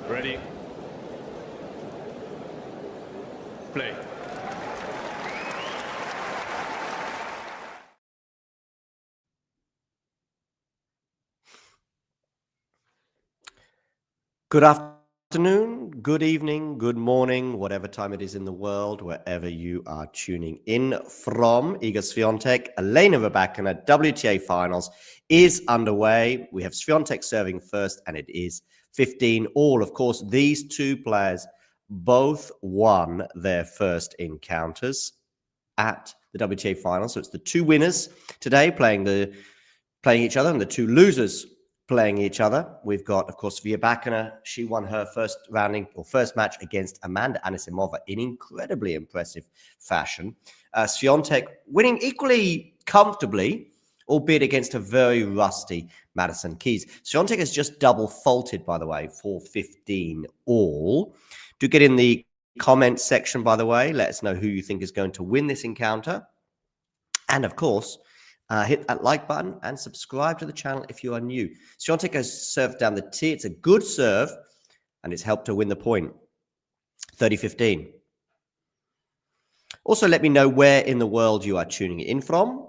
Ready? Play. Good afternoon, good evening, good morning, whatever time it is in the world, wherever you are tuning in from. Iga Swiatek, Elena Rybakina, WTA Finals is underway. We have Swiatek serving first, and it is 15-all. Of course, these two players both won their first encounters at the WTA Finals. So it's the two winners today playing each other, and the two losers playing each other. We've got, of course, Rybakina. She won her first match against Amanda Anisimova in incredibly impressive fashion. Swiatek winning equally comfortably, albeit against a very rusty Madison Keys. Swiatek has just double faulted, by the way, for 15-all. Do get in the comments section, by the way. Let us know who you think is going to win this encounter. And, of course, hit that like button and subscribe to the channel if you are new. Swiatek has served down the tee. It's a good serve, and it's helped her win the point. 30-15. Also, let me know where in the world you are tuning in from.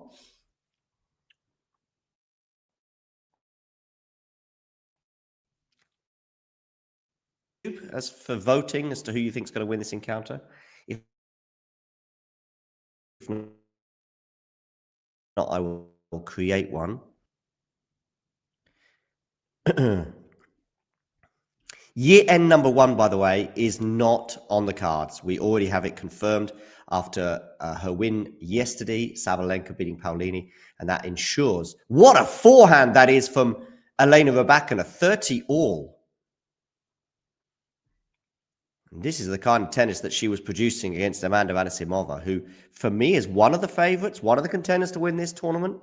As for voting as to who you think is going to win this encounter. If not, I will create one. Year end number 1, by the way, is not on the cards. We already have it confirmed after her win yesterday, Sabalenka beating Paolini, and that ensures what a forehand that is from Elena Rybakina, 30-all. This is the kind of tennis that she was producing against Amanda Anisimova, who, for me, is one of the favorites, one of the contenders to win this tournament.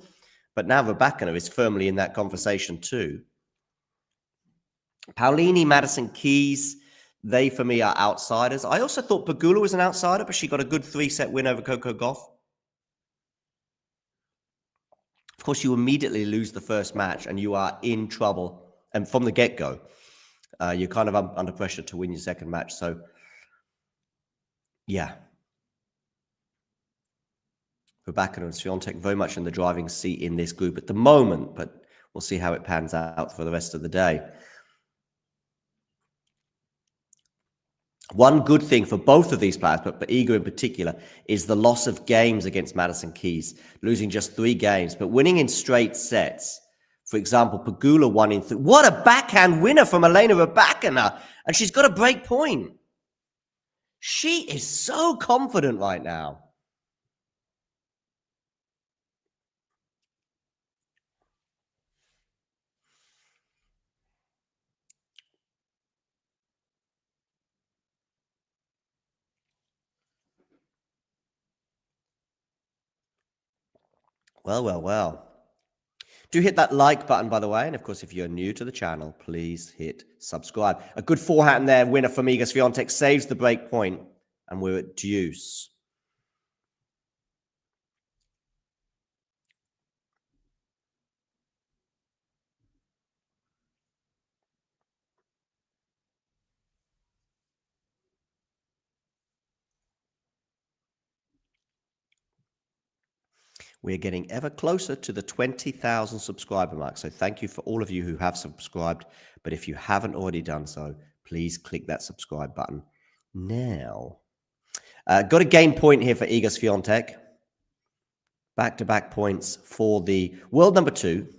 But now Rybakina is firmly in that conversation too. Paolini, Madison Keys, They, for me, are outsiders. I also thought Pegula was an outsider, but she got a good 3-set win over Coco Gauff. Of course, you immediately lose the first match and you are in trouble. And from the get-go, you're kind of under pressure to win your second match. So, yeah. Rybakina and Swiatek very much in the driving seat in this group at the moment, but we'll see how it pans out for the rest of the day. One good thing for both of these players, but Iga in particular, is the loss of games against Madison Keys, losing just 3 games, but winning in straight sets. For example, Pegula won in 3. What a backhand winner from Elena Rybakina! And she's got a break point. She is so confident right now. Well, well, well. Do hit that like button, by the way. And of course, if you're new to the channel, please hit subscribe. A good forehand there, winner from Iga Swiatek, saves the break point, and we're at deuce. We're getting ever closer to the 20,000 subscriber mark. So thank you for all of you who have subscribed. But if you haven't already done so, please click that subscribe button now. Got a game point here for Iga Swiatek. Back-to-back points for the world number 2.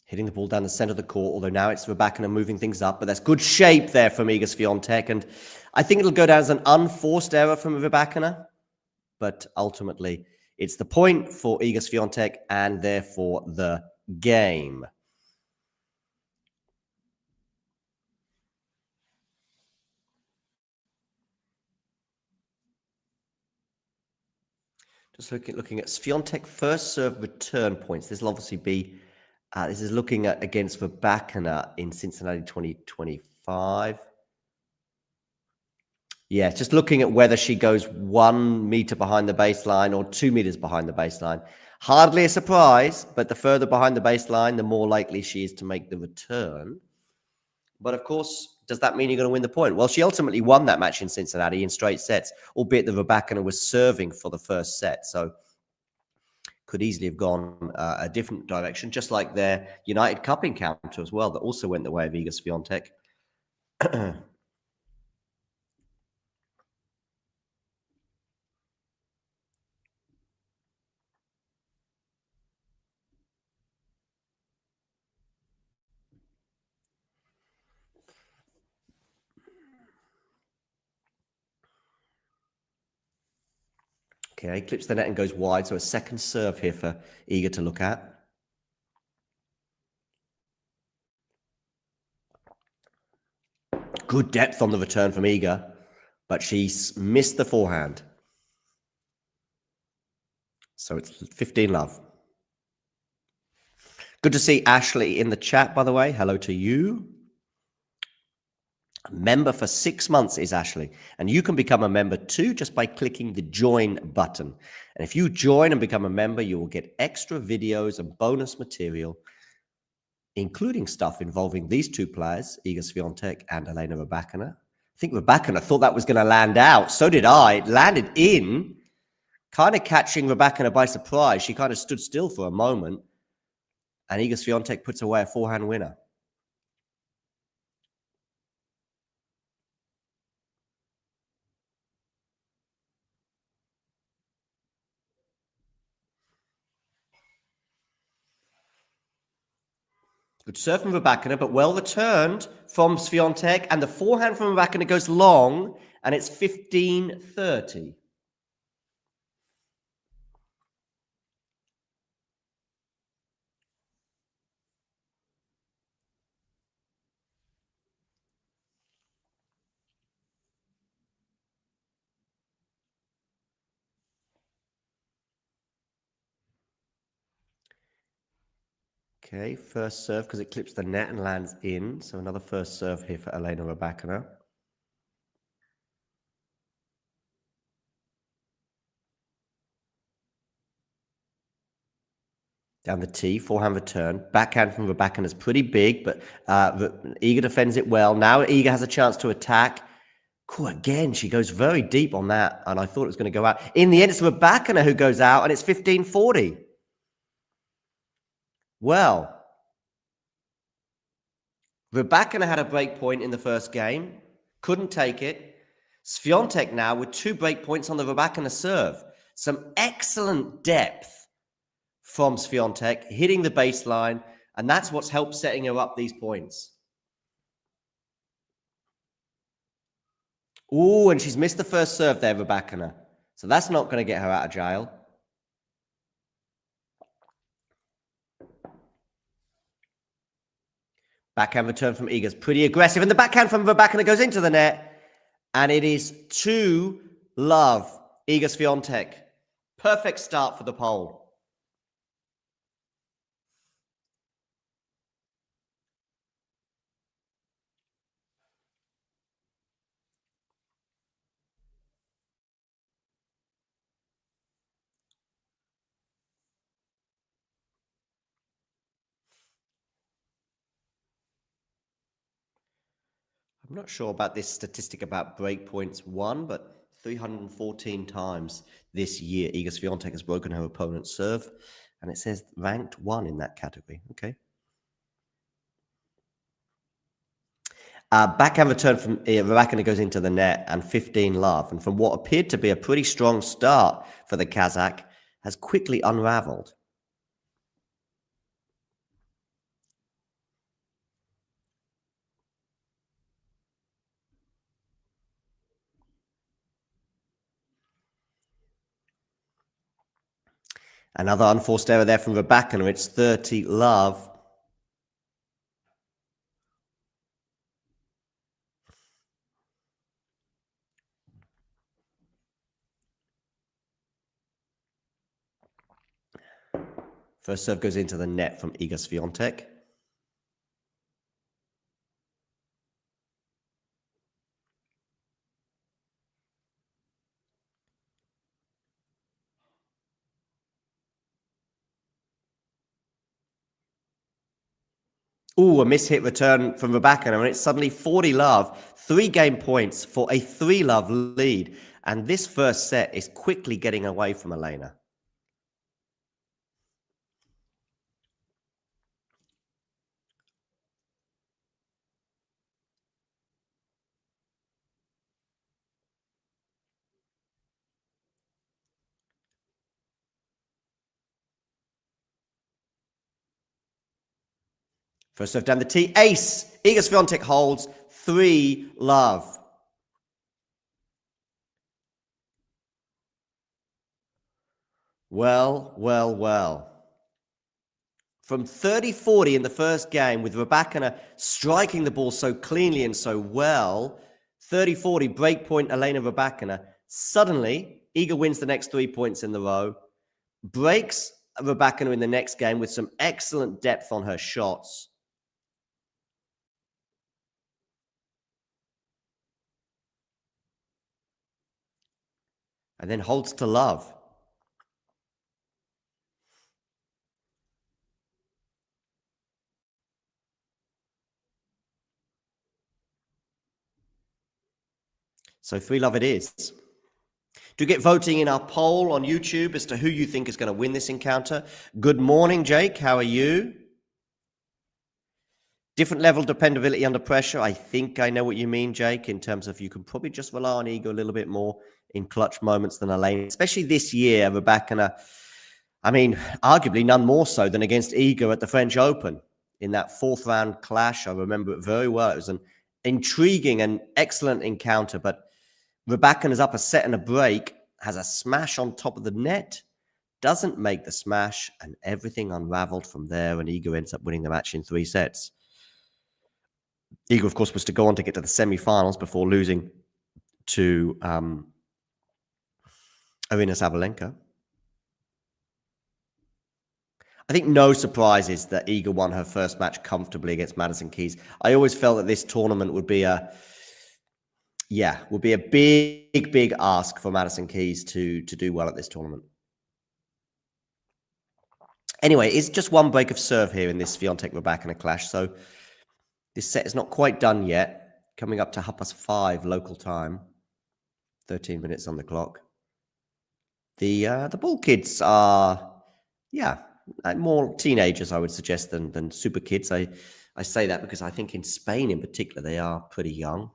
Hitting the ball down the center of the court, although now it's Rybakina moving things up. But that's good shape there from Iga Swiatek. And I think it'll go down as an unforced error from Rybakina. But ultimately, it's the point for Iga Swiatek and therefore the game. Just looking at Swiatek first serve return points. This will obviously be, this is looking at against Rybakina in Cincinnati 2025. Yeah, just looking at whether she goes 1 meter behind the baseline or 2 meters behind the baseline. Hardly a surprise, but the further behind the baseline, the more likely she is to make the return. But of course, does that mean you're going to win the point? Well, she ultimately won that match in Cincinnati in straight sets, albeit that Rybakina was serving for the first set. So could easily have gone a different direction, just like their United Cup encounter as well, that also went the way of Iga Swiatek. Okay, clips the net and goes wide. So a second serve here for Iga to look at. Good depth on the return from Iga, but she's missed the forehand. So it's 15 love. Good to see Ashley in the chat, by the way. Hello to you. A member for 6 months is Ashley. And you can become a member too just by clicking the join button. And if you join and become a member, you will get extra videos and bonus material, including stuff involving these 2 players, Iga Swiatek and Elena Rybakina. I think Rybakina thought that was going to land out. So did I. It landed in, kind of catching Rybakina by surprise. She kind of stood still for a moment. And Iga Swiatek puts away a forehand winner. Good serve from Rybakina, but well returned from Swiatek. And the forehand from Rybakina goes long, and it's 15-30. Okay, first serve because it clips the net and lands in. So another first serve here for Elena Rybakina. Down the tee, forehand return. Backhand from Rybakina is pretty big, but Iga defends it well. Now Iga has a chance to attack. Cool, again, she goes very deep on that, and I thought it was going to go out. In the end, it's Rybakina who goes out, and it's 15-40. Well, Rybakina had a break point in the first game, couldn't take it. Swiatek now with 2 break points on the Rybakina serve. Some excellent depth from Swiatek, hitting the baseline, and that's what's helped setting her up these points. Ooh, and she's missed the first serve there, Rybakina. So that's not going to get her out of jail. Backhand return from Iga's pretty aggressive, and the backhand from Rybakina goes into the net, and it is 2-love, Iga Swiatek. Perfect start for the pole. I'm not sure about this statistic about break points won, but 314 times this year, Iga Swiatek has broken her opponent's serve, and it says ranked 1 in that category. Okay. Backhand return from Rybakina goes into the net, and 15-love. And from what appeared to be a pretty strong start for the Kazakh, has quickly unraveled. Another unforced error there from Rybakina. It's 30-love. First serve goes into the net from Iga Swiatek. Ooh, a mishit return from Rybakina, and it's suddenly 40-love. 3 game points for a 3-love lead. And this first set is quickly getting away from Elena. First serve down the tee, ace. Iga Swiatek holds 3-love. Well, well, well. From 30-40 in the first game, with Rybakina striking the ball so cleanly and so well, 30-40 breakpoint Elena Rybakina. Suddenly, Iga wins the next 3 points in the row, breaks Rybakina in the next game with some excellent depth on her shots. And then holds to love. So 3-love it is. Do get voting in our poll on YouTube as to who you think is going to win this encounter. Good morning, Jake. How are you? Different level of dependability under pressure. I think I know what you mean, Jake, in terms of you can probably just rely on Iga a little bit more in clutch moments than Elena, especially this year. Rybakina, I mean, arguably none more so than against Iga at the French Open in that 4th round clash. I remember it very well. It was an intriguing and excellent encounter, but Rybakina's up a set and a break, has a smash on top of the net, doesn't make the smash, and everything unraveled from there, and Iga ends up winning the match in 3 sets. Iga, of course, was to go on to get to the semifinals before losing to Arina Sabalenka. I think no surprises that Iga won her first match comfortably against Madison Keys. I always felt that this tournament would be a big ask for Madison Keys to do well at this tournament. Anyway, it's just one break of serve here in this Swiatek-Rybakina clash, so this set is not quite done yet. Coming up to 5:30 local time, 13 minutes on the clock. The ball kids are, more teenagers, I would suggest, than super kids. I say that because I think in Spain in particular, they are pretty young.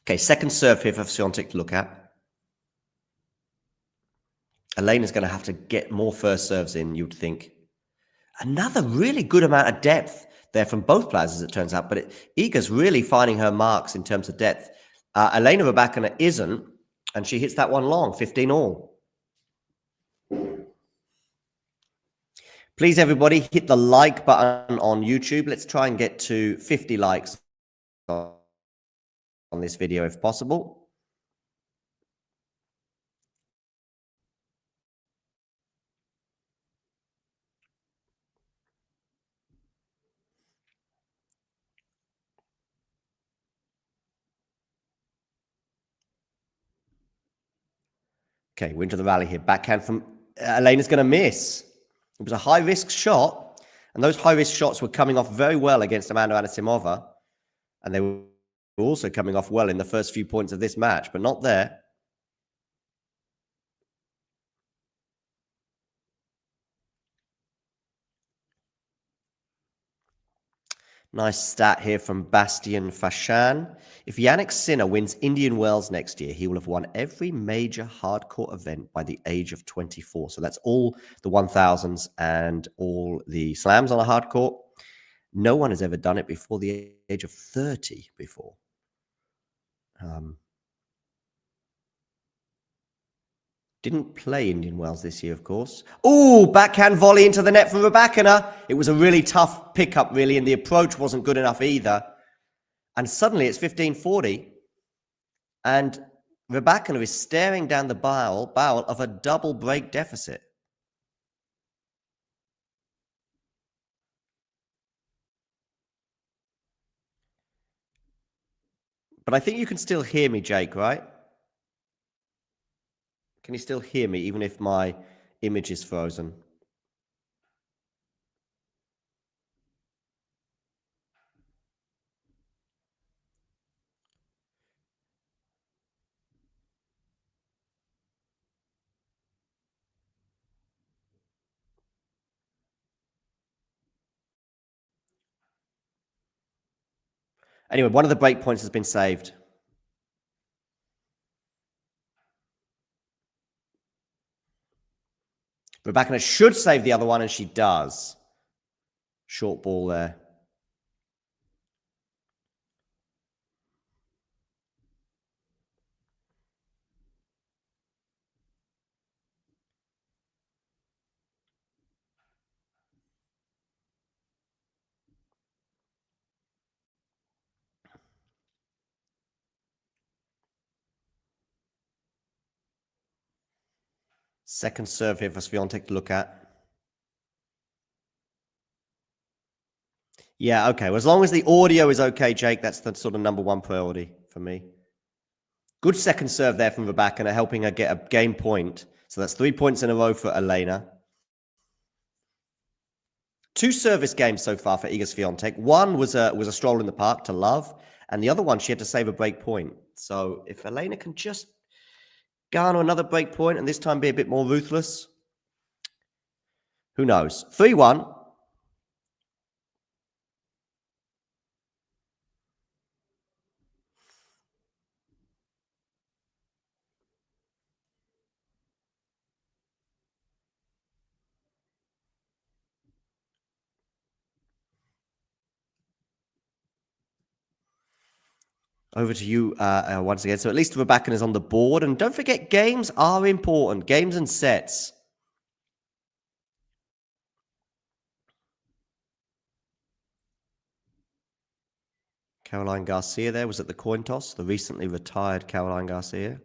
Okay, second serve here for Swiatek to look at. Elena's going to have to get more first serves in, you'd think. Another really good amount of depth there from both players, as it turns out. But Iga's really finding her marks in terms of depth. Elena Rybakina isn't, and she hits that one long, 15 all. Please, everybody, hit the like button on YouTube. Let's try and get to 50 likes on this video if possible. Okay, we're into the rally here. Backhand from Elena's going to miss. It was a high-risk shot, and those high-risk shots were coming off very well against Amanda Anisimova, and they were also coming off well in the first few points of this match, but not there. Nice stat here from Bastian Fashan. If Yannick Sinner wins Indian Wells next year, he will have won every major hardcourt event by the age of 24. So that's all the 1000s and all the slams on a hardcourt. No one has ever done it before the age of 30 before. Didn't play Indian Wells this year, of course. Oh, backhand volley into the net from Rybakina. It was a really tough pickup, really, and the approach wasn't good enough either. And suddenly it's 15-40. And Rybakina is staring down the barrel of a double break deficit. But I think you can still hear me, Jake, right? Can you still hear me, even if my image is frozen? Anyway, one of the break points has been saved. Rybakina should save the other one, and she does. Short ball there. Second serve here for Swiatek to look at. Yeah, okay. Well, as long as the audio is okay, Jake, that's the sort of number one priority for me. Good second serve there from Rybakina, helping her get a game point. So that's 3 points in a row for Elena. 2 service games so far for Iga Swiatek. One was a stroll in the park to love, and the other one she had to save a break point. So if Elena can just garner another break point and this time be a bit more ruthless, who knows? 3-1. Over to you once again. So at least Rybakina is on the board. And don't forget, games are important. Games and sets. Caroline Garcia there was at the coin toss. The recently retired Caroline Garcia.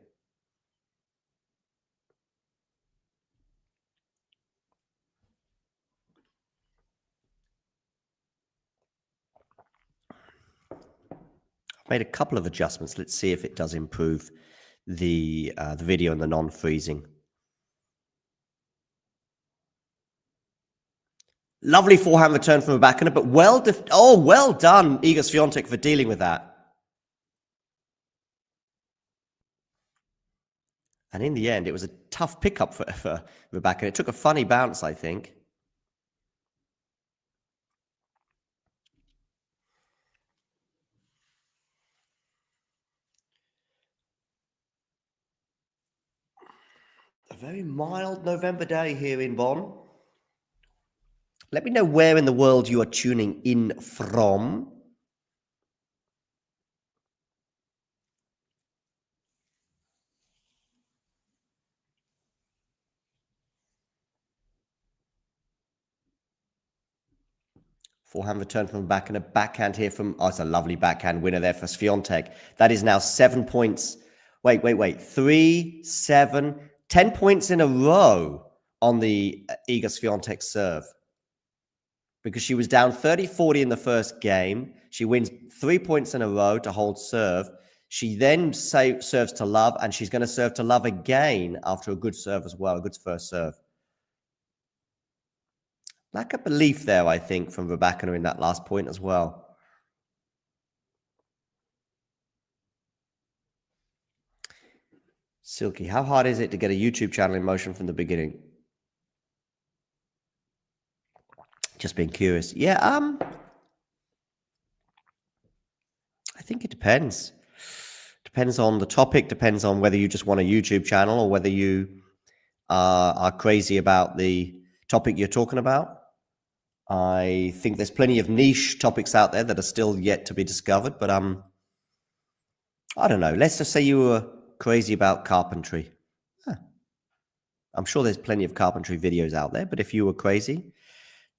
Made a couple of adjustments. Let's see if it does improve the video and the non-freezing. Lovely forehand return from Rybakina, but well done, Iga Swiatek, for dealing with that. And in the end, it was a tough pickup for Rybakina. It took a funny bounce, I think. A very mild November day here in Bonn. Let me know where in the world you are tuning in from. Forehand return from back and a backhand here from... Oh, it's a lovely backhand winner there for Swiatek. That is now 7 points. Wait. 3, 7, 10 points in a row on the Iga Swiatek serve. Because she was down 30-40 in the first game. She wins 3 points in a row to hold serve. She then serves to love, and she's going to serve to love again after a good serve as well, a good first serve. Lack of belief there, I think, from Rybakina in that last point as well. Silky, how hard is it to get a YouTube channel in motion from the beginning? Just being curious. Yeah, I think it depends. Depends on the topic, depends on whether you just want a YouTube channel or whether you are crazy about the topic you're talking about. I think there's plenty of niche topics out there that are still yet to be discovered, but I don't know. Let's just say you were crazy about carpentry. I'm sure there's plenty of carpentry videos out there, but if you were crazy,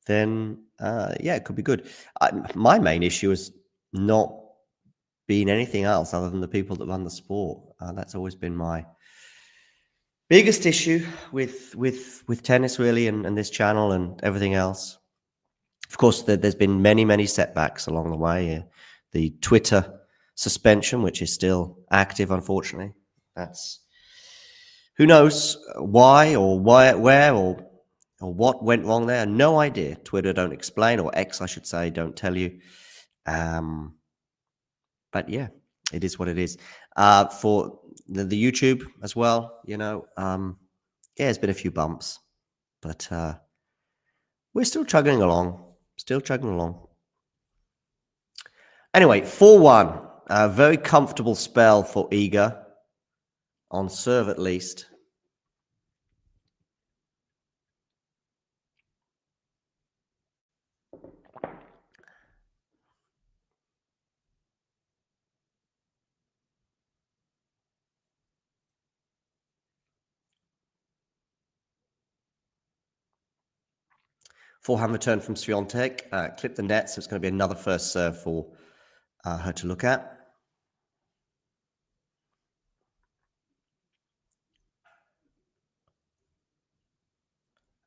then yeah, it could be good. My main issue is not being anything else other than the people that run the sport. That's always been my biggest issue with tennis, really, and this channel and everything else. Of course, there's been many setbacks along the way. The Twitter suspension, which is still active, unfortunately. That's who knows why or where or what went wrong there. No idea. Twitter don't explain, or X, I should say, don't tell you. But yeah, it is what it is. For the YouTube as well, you know, yeah, there's been a few bumps, but we're still chugging along. Anyway, 4-1. A very comfortable spell for Iga, on serve at least. Forehand return from Swiatek. Clip the net, so it's going to be another first serve for her to look at.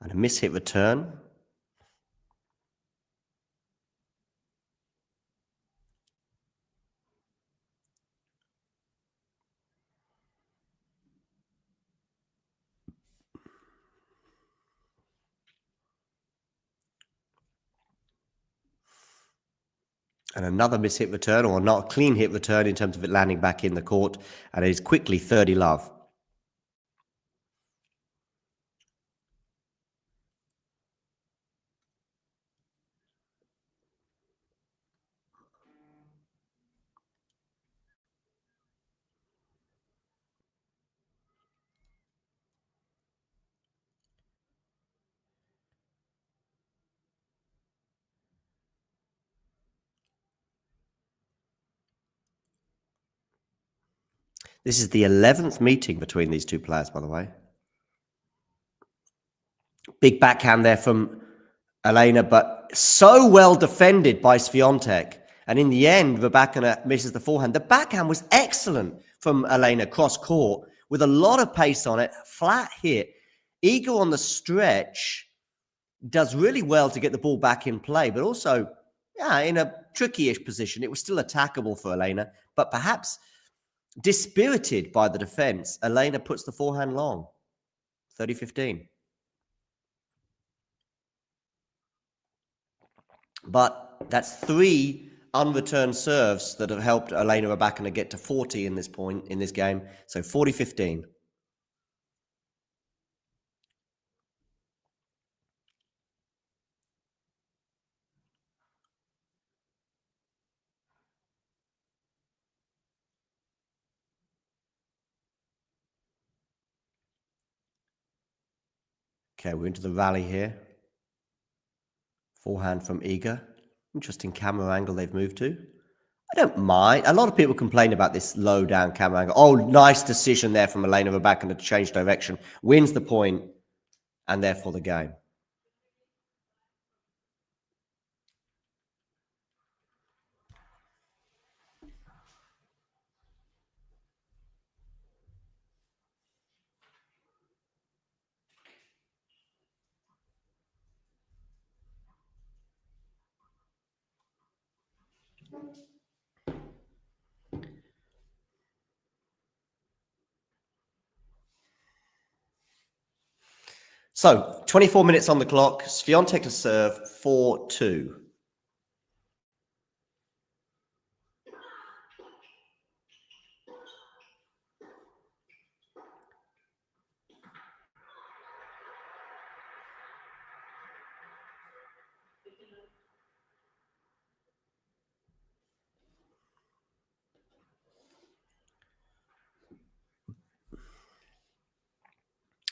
And a miss-hit return. And another miss-hit return, or not a clean hit return in terms of it landing back in the court. And it is quickly 30 love. This is the 11th meeting between these two players, by the way. Big backhand there from Elena, but so well defended by Swiatek. And in the end, Rybakina misses the forehand. The backhand was excellent from Elena cross court with a lot of pace on it, flat hit. Iga on the stretch does really well to get the ball back in play, but also in a tricky-ish position. It was still attackable for Elena, but perhaps dispirited by the defense, Elena puts the forehand long. 30-15. But that's 3 unreturned serves that have helped Elena Rybakina get to 40 in this point in this game. So 40-15. Okay, we're into the rally here. Forehand from Iga. Interesting camera angle they've moved to. I don't mind. A lot of people complain about this low down camera angle. Oh, nice decision there from Elena Rybakina to change direction. Wins the point and therefore the game. So, 24 minutes on the clock. Swiatek to serve 4-2.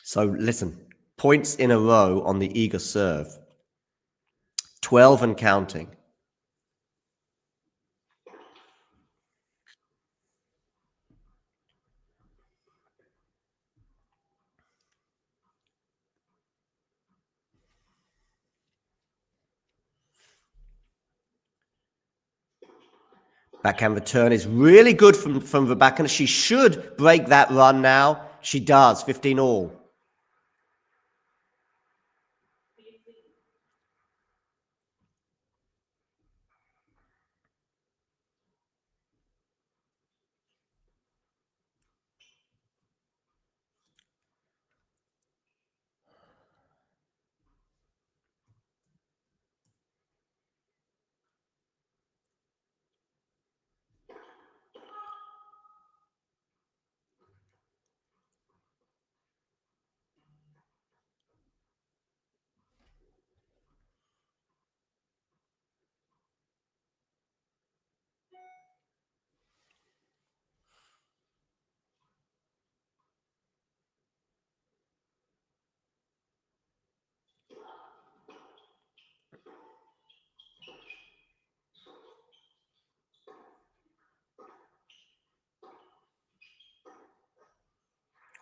So, listen, points in a row on the Iga serve. 12 and counting. Backhand return is really good from Rybakina. She should break that run now. She does, 15 all.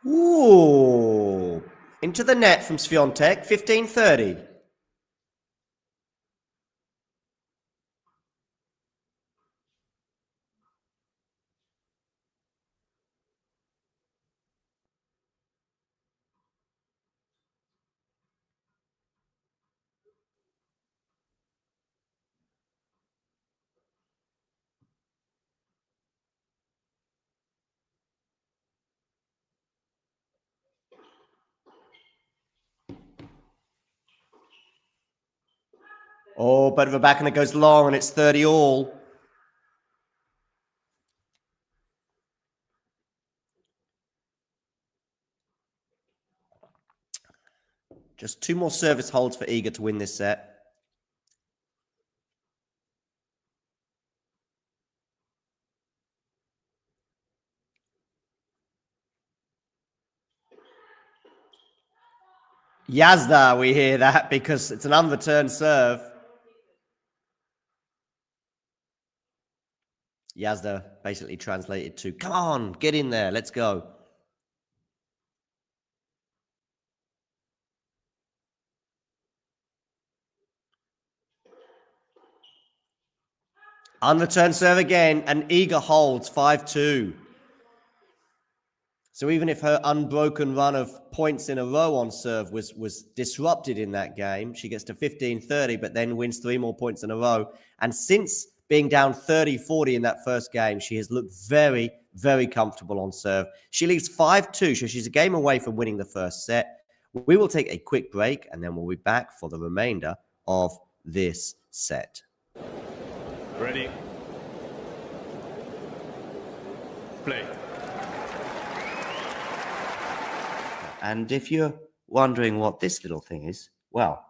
Ooh. Into the net from Swiatek, 15-30. Oh, but Rybakina goes long and it's 30 all. Just 2 more service holds for Iga to win this set. Yazda, we hear that because it's an unreturned serve. Yazda basically translated to, come on, get in there, let's go. Unreturned serve again, and Iga holds 5-2. So even if her unbroken run of points in a row on serve was disrupted in that game, she gets to 15-30, but then wins 3 more points in a row. And since being down 30-40 in that first game, she has looked very, very comfortable on serve. She leads 5-2, so she's a game away from winning the first set. We will take a quick break, and then we'll be back for the remainder of this set. Ready. Play. And if you're wondering what this little thing is, well,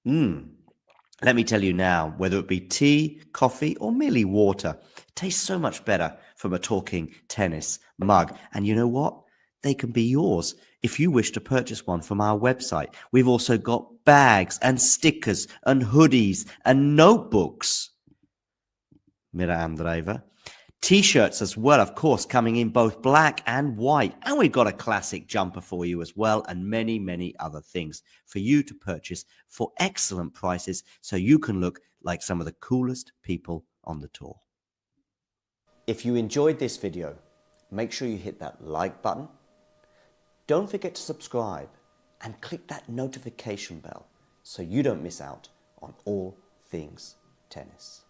let me tell you now, whether it be tea, coffee, or merely water, it tastes so much better from a talking tennis mug. And you know what? They can be yours if you wish to purchase one from our website. We've also got bags and stickers and hoodies and notebooks. Mira Andreeva. T-shirts as well, of course, coming in both black and white. And we've got a classic jumper for you as well, and many, many other things for you to purchase for excellent prices so you can look like some of the coolest people on the tour. If you enjoyed this video, make sure you hit that like button. Don't forget to subscribe and click that notification bell so you don't miss out on all things tennis.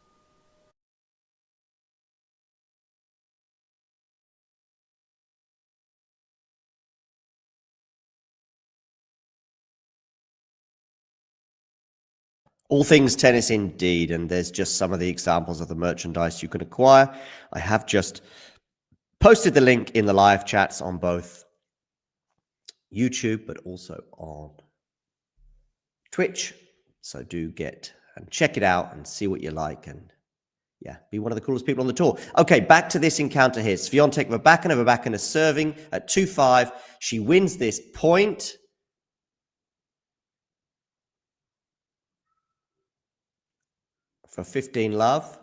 All things tennis indeed, and there's just some of the examples of the merchandise you can acquire. I have just posted the link in the live chats on both YouTube, but also on Twitch. So do get and check it out and see what you like, and yeah, be one of the coolest people on the tour. Okay, back to this encounter here. Swiatek Rybakina. Rybakina serving at 2-5. She wins this point. For 15 love.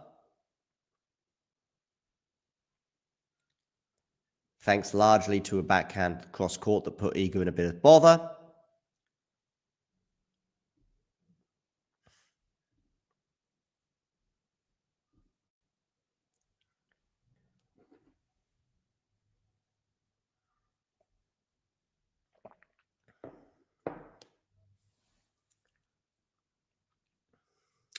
Thanks largely to a backhand cross court that put Iga in a bit of bother.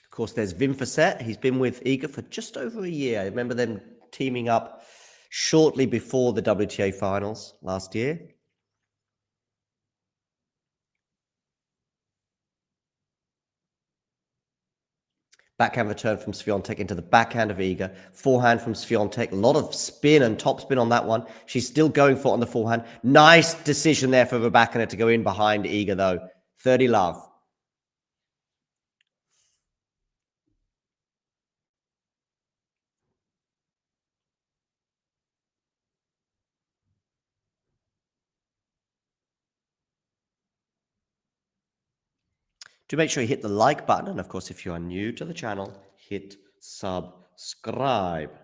Of course, there's Wim Fissette. He's been with Iga for just over a year. I remember them teaming up shortly before the WTA Finals last year. Backhand return from Swiatek into the backhand of Iga. Forehand from Swiatek. A lot of spin and topspin on that one. She's still going for it on the forehand. Nice decision there for Rybakina to go in behind Iga, though. 30 love. Do make sure you hit the like button. And of course, if you are new to the channel, hit subscribe. Is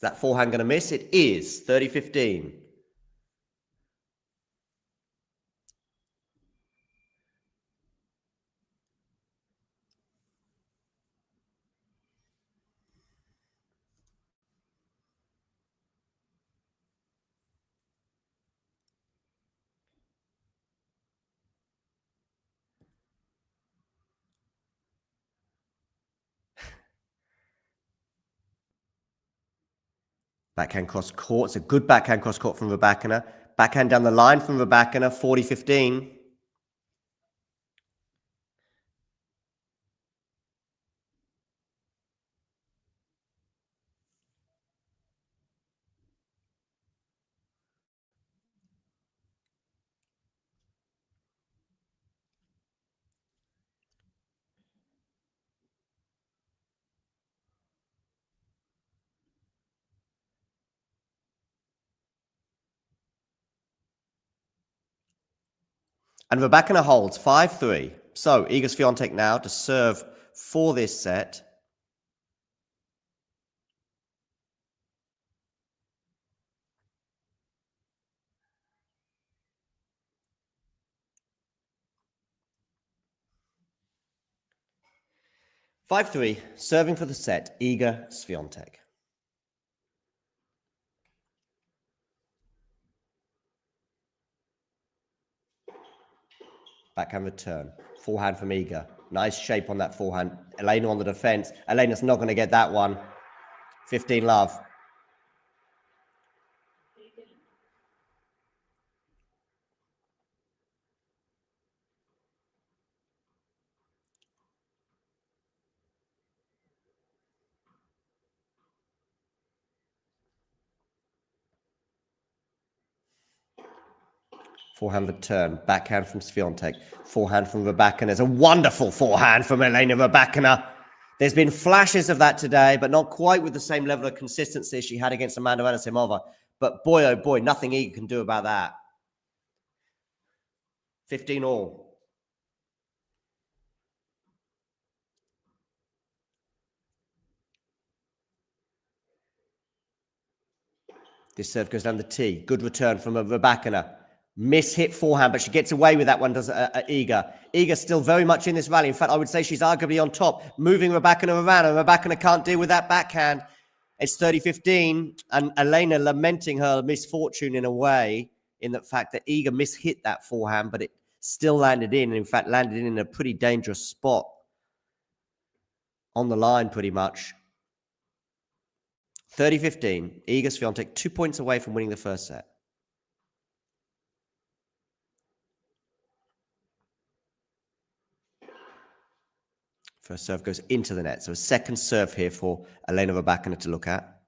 that forehand going to miss? It is. 30-15. Backhand cross court. It's a good backhand cross court from Rybakina. Backhand down the line from Rybakina. 40-15. And Rybakina holds 5-3. So Iga Swiatek now to serve for this set. 5-3, serving for the set, Iga Swiatek. Backhand return. Forehand from Iga. Nice shape on that forehand. Elena on the defense. Elena's not going to get that one. 15 love. Forehand return. Backhand from Swiatek. Forehand from Rybakina. There's a wonderful forehand from Elena Rybakina. There's been flashes of that today, but not quite with the same level of consistency she had against Amanda Anisimova. But boy, oh boy, nothing Iga can do about that. 15 all. This serve goes down the tee. Good return from Rybakina. Miss-hit forehand, but she gets away with that one, does Iga. Iga's still very much in this rally. In fact, I would say she's arguably on top, moving Rybakina around, and Rybakina can't deal with that backhand. It's 30-15, and Elena lamenting her misfortune in a way, in the fact that Iga miss-hit that forehand, but it still landed in, and in fact landed in a pretty dangerous spot. On the line, pretty much. 30-15, Iga Swiatek 2 points away from winning the first set. First serve goes into the net. So a second serve here for Elena Rybakina to look at.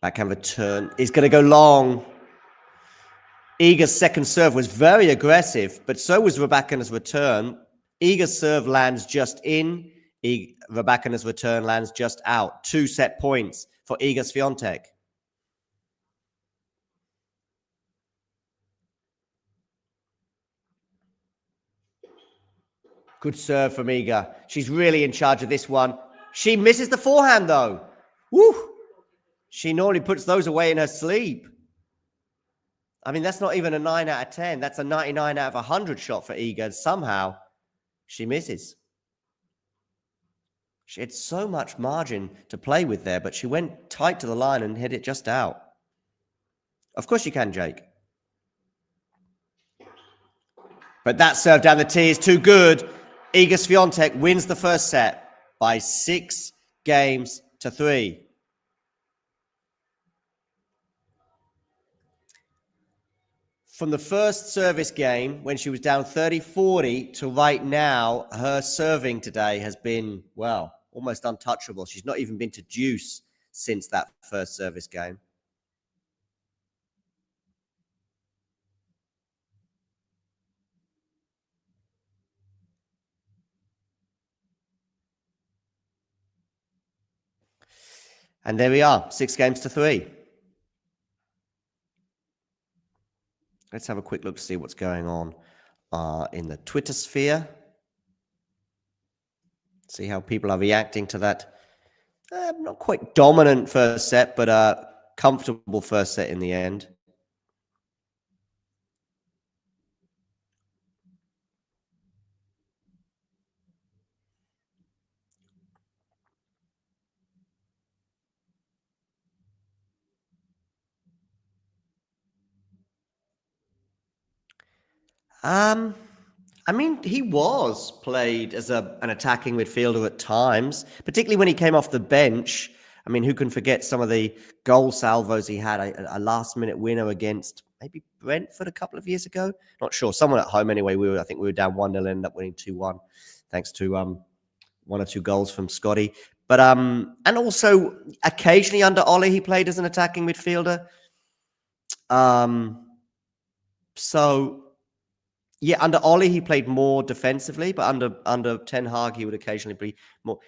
Backhand return is going to go long. Iga's second serve was very aggressive, but so was Rybakina's return. Iga's serve lands just in. Rybakina's return lands just out. 2 set points for Iga Swiatek. Good serve from Iga. She's really in charge of this one. She misses the forehand, though. Woo! She normally puts those away in her sleep. I mean, that's not even a 9 out of 10. That's a 99 out of 100 shot for Iga. And somehow, she misses. She had so much margin to play with there, but she went tight to the line and hit it just out. Of course you can, Jake. But that serve down the tee is too good. Iga Swiatek wins the first set by 6 games to 3. From the first service game, when she was down 30-40, to right now, her serving today has been, well, almost untouchable. She's not even been to deuce since that first service game. And there we are, 6 games to 3. Let's have a quick look to see what's going on in the Twitter sphere. See how people are reacting to that. Not quite dominant first set, but a comfortable first set in the end. I mean, he was played as an attacking midfielder at times, particularly when he came off the bench. I mean, who can forget some of the goal salvos he had? A last-minute winner against maybe Brentford a couple of years ago. Not sure. Someone at home anyway. I think we were down 1-0, ended up winning 2-1, thanks to 1 or 2 goals from Scotty. But and also occasionally under Ollie, he played as an attacking midfielder. So. Yeah, under Ollie, he played more defensively, but under Ten Hag, he would occasionally be more.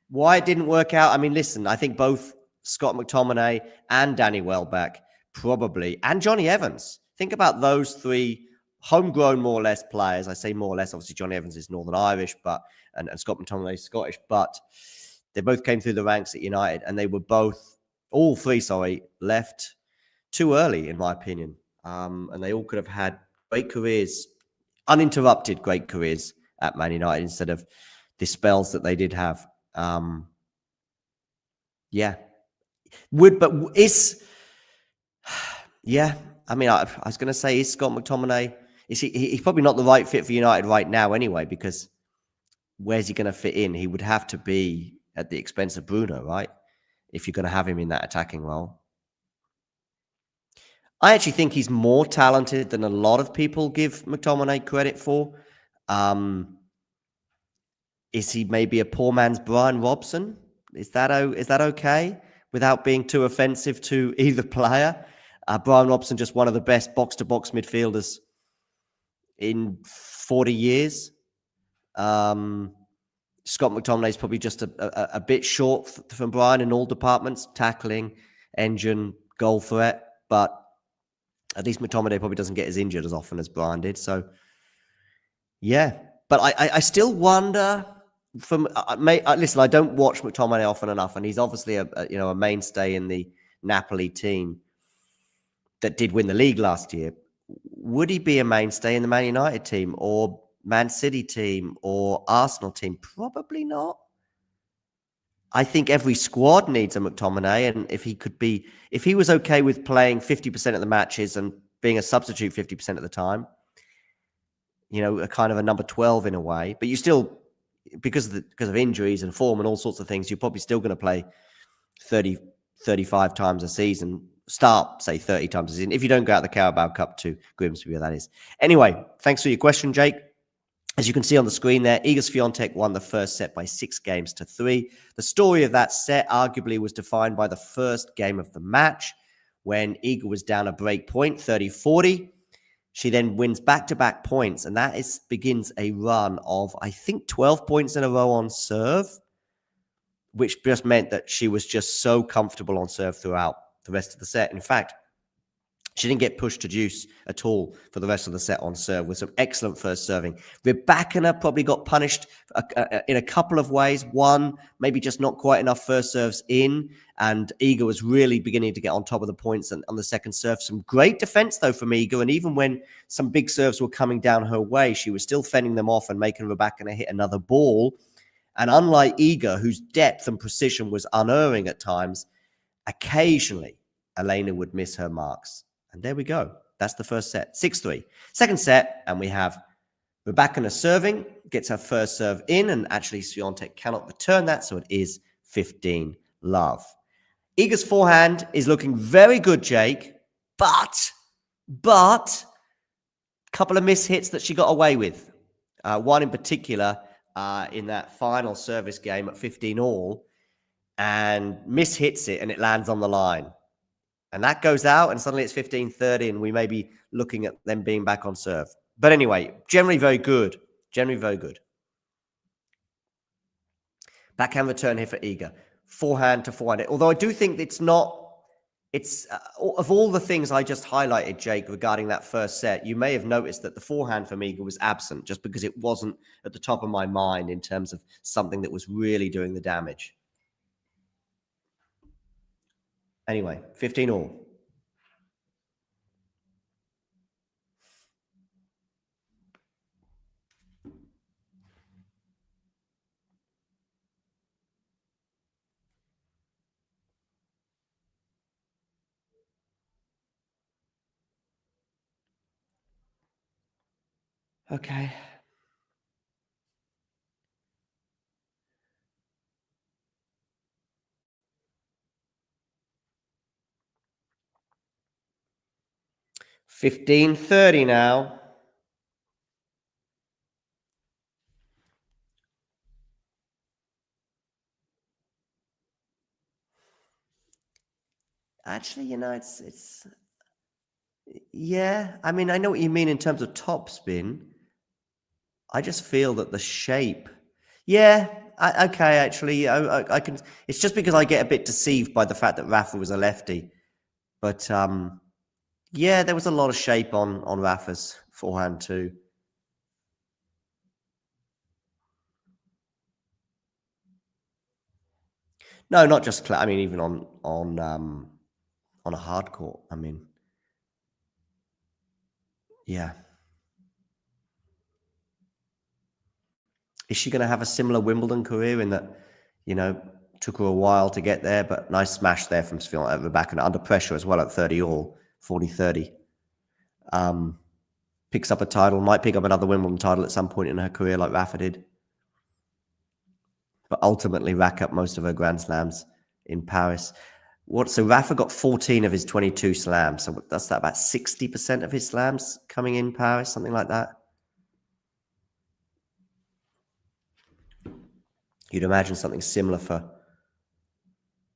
Why it didn't work out? I mean, listen, I think both Scott McTominay and Danny Welbeck probably, and Johnny Evans. Think about those 3 homegrown, more or less, players. I say more or less. Obviously, Johnny Evans is Northern Irish, and Scott McTominay is Scottish, but they both came through the ranks at United, and they were all three, left too early, in my opinion. And they all could have had great careers, uninterrupted great careers at Man United instead of the spells that they did have. Yeah. I mean, I was going to say, is Scott McTominay, he's probably not the right fit for United right now anyway, because where's he going to fit in? He would have to be at the expense of Bruno, right? If you're going to have him in that attacking role. I actually think he's more talented than a lot of people give McTominay credit for. Is he maybe a poor man's Brian Robson? Is that okay without being too offensive to either player? Brian Robson, just one of the best box-to-box midfielders in 40 years. Scott McTominay is probably just a bit short from Brian in all departments, tackling, engine, goal threat, but at least McTominay probably doesn't get as injured as often as Brian did. So, yeah. But I still wonder... listen, I don't watch McTominay often enough, and he's obviously a mainstay in the Napoli team that did win the league last year. Would he be a mainstay in the Man United team or Man City team or Arsenal team? Probably not. I think every squad needs a McTominay, and if he was okay with playing 50% of the matches and being a substitute 50% of the time, a kind of a number 12 in a way, but you still, because of injuries and form and all sorts of things, you're probably still going to play 30, 35 times a season. Start, say, 30 times a season, if you don't go out the Carabao Cup to Grimsby, that is. Anyway, thanks for your question, Jake. As you can see on the screen there, Iga Swiatek won the first set by 6-3. The story of that set arguably was defined by the first game of the match, when Iga was down a break point, 30-40. She then wins back-to-back points, and that begins a run of, I think, 12 points in a row on serve, which just meant that she was just so comfortable on serve throughout the rest of the set. In fact, she didn't get pushed to deuce at all for the rest of the set on serve, with some excellent first serving. Rybakina probably got punished in a couple of ways. One, maybe just not quite enough first serves in, and Iga was really beginning to get on top of the points on the second serve. Some great defense, though, from Iga, and even when some big serves were coming down her way, she was still fending them off and making Rybakina hit another ball. And unlike Iga, whose depth and precision was unerring at times, occasionally Elena would miss her marks. And there we go. That's the first set. 6-3. Second set, and we have Rybakina serving, gets her first serve in, and actually Swiatek cannot return that, so it is 15-love. Iga's forehand is looking very good, Jake, but a couple of mishits that she got away with. One in particular in that final service game at 15-all, and mishits it, and it lands on the line. And that goes out, and suddenly it's 15-30, and we may be looking at them being back on serve. But anyway, generally very good. Generally very good. Backhand return here for Iga. Forehand to forehand. Although I do think of all the things I just highlighted, Jake, regarding that first set, you may have noticed that the forehand from Iga was absent, just because it wasn't at the top of my mind in terms of something that was really doing the damage. Anyway, 15-all. Okay. $15.30 now. Actually, it's yeah. I mean, I know what you mean in terms of top spin. I just feel that the shape. Yeah. Okay. Actually, I can. It's just because I get a bit deceived by the fact that Rafa was a lefty, but yeah, there was a lot of shape on Rafa's Forehand too. No, not just. I mean, even on a hard court. I mean, yeah. Is she going to have a similar Wimbledon career in that, took her a while to get there, but nice smash there from Swiatek at the back and under pressure as well at 30 all, 40-30. Picks up a title, might pick up another Wimbledon title at some point in her career like Rafa did. But ultimately rack up most of her Grand Slams in Paris. So Rafa got 14 of his 22 slams. So that's that about 60% of his slams coming in Paris, something like that. You'd imagine something similar for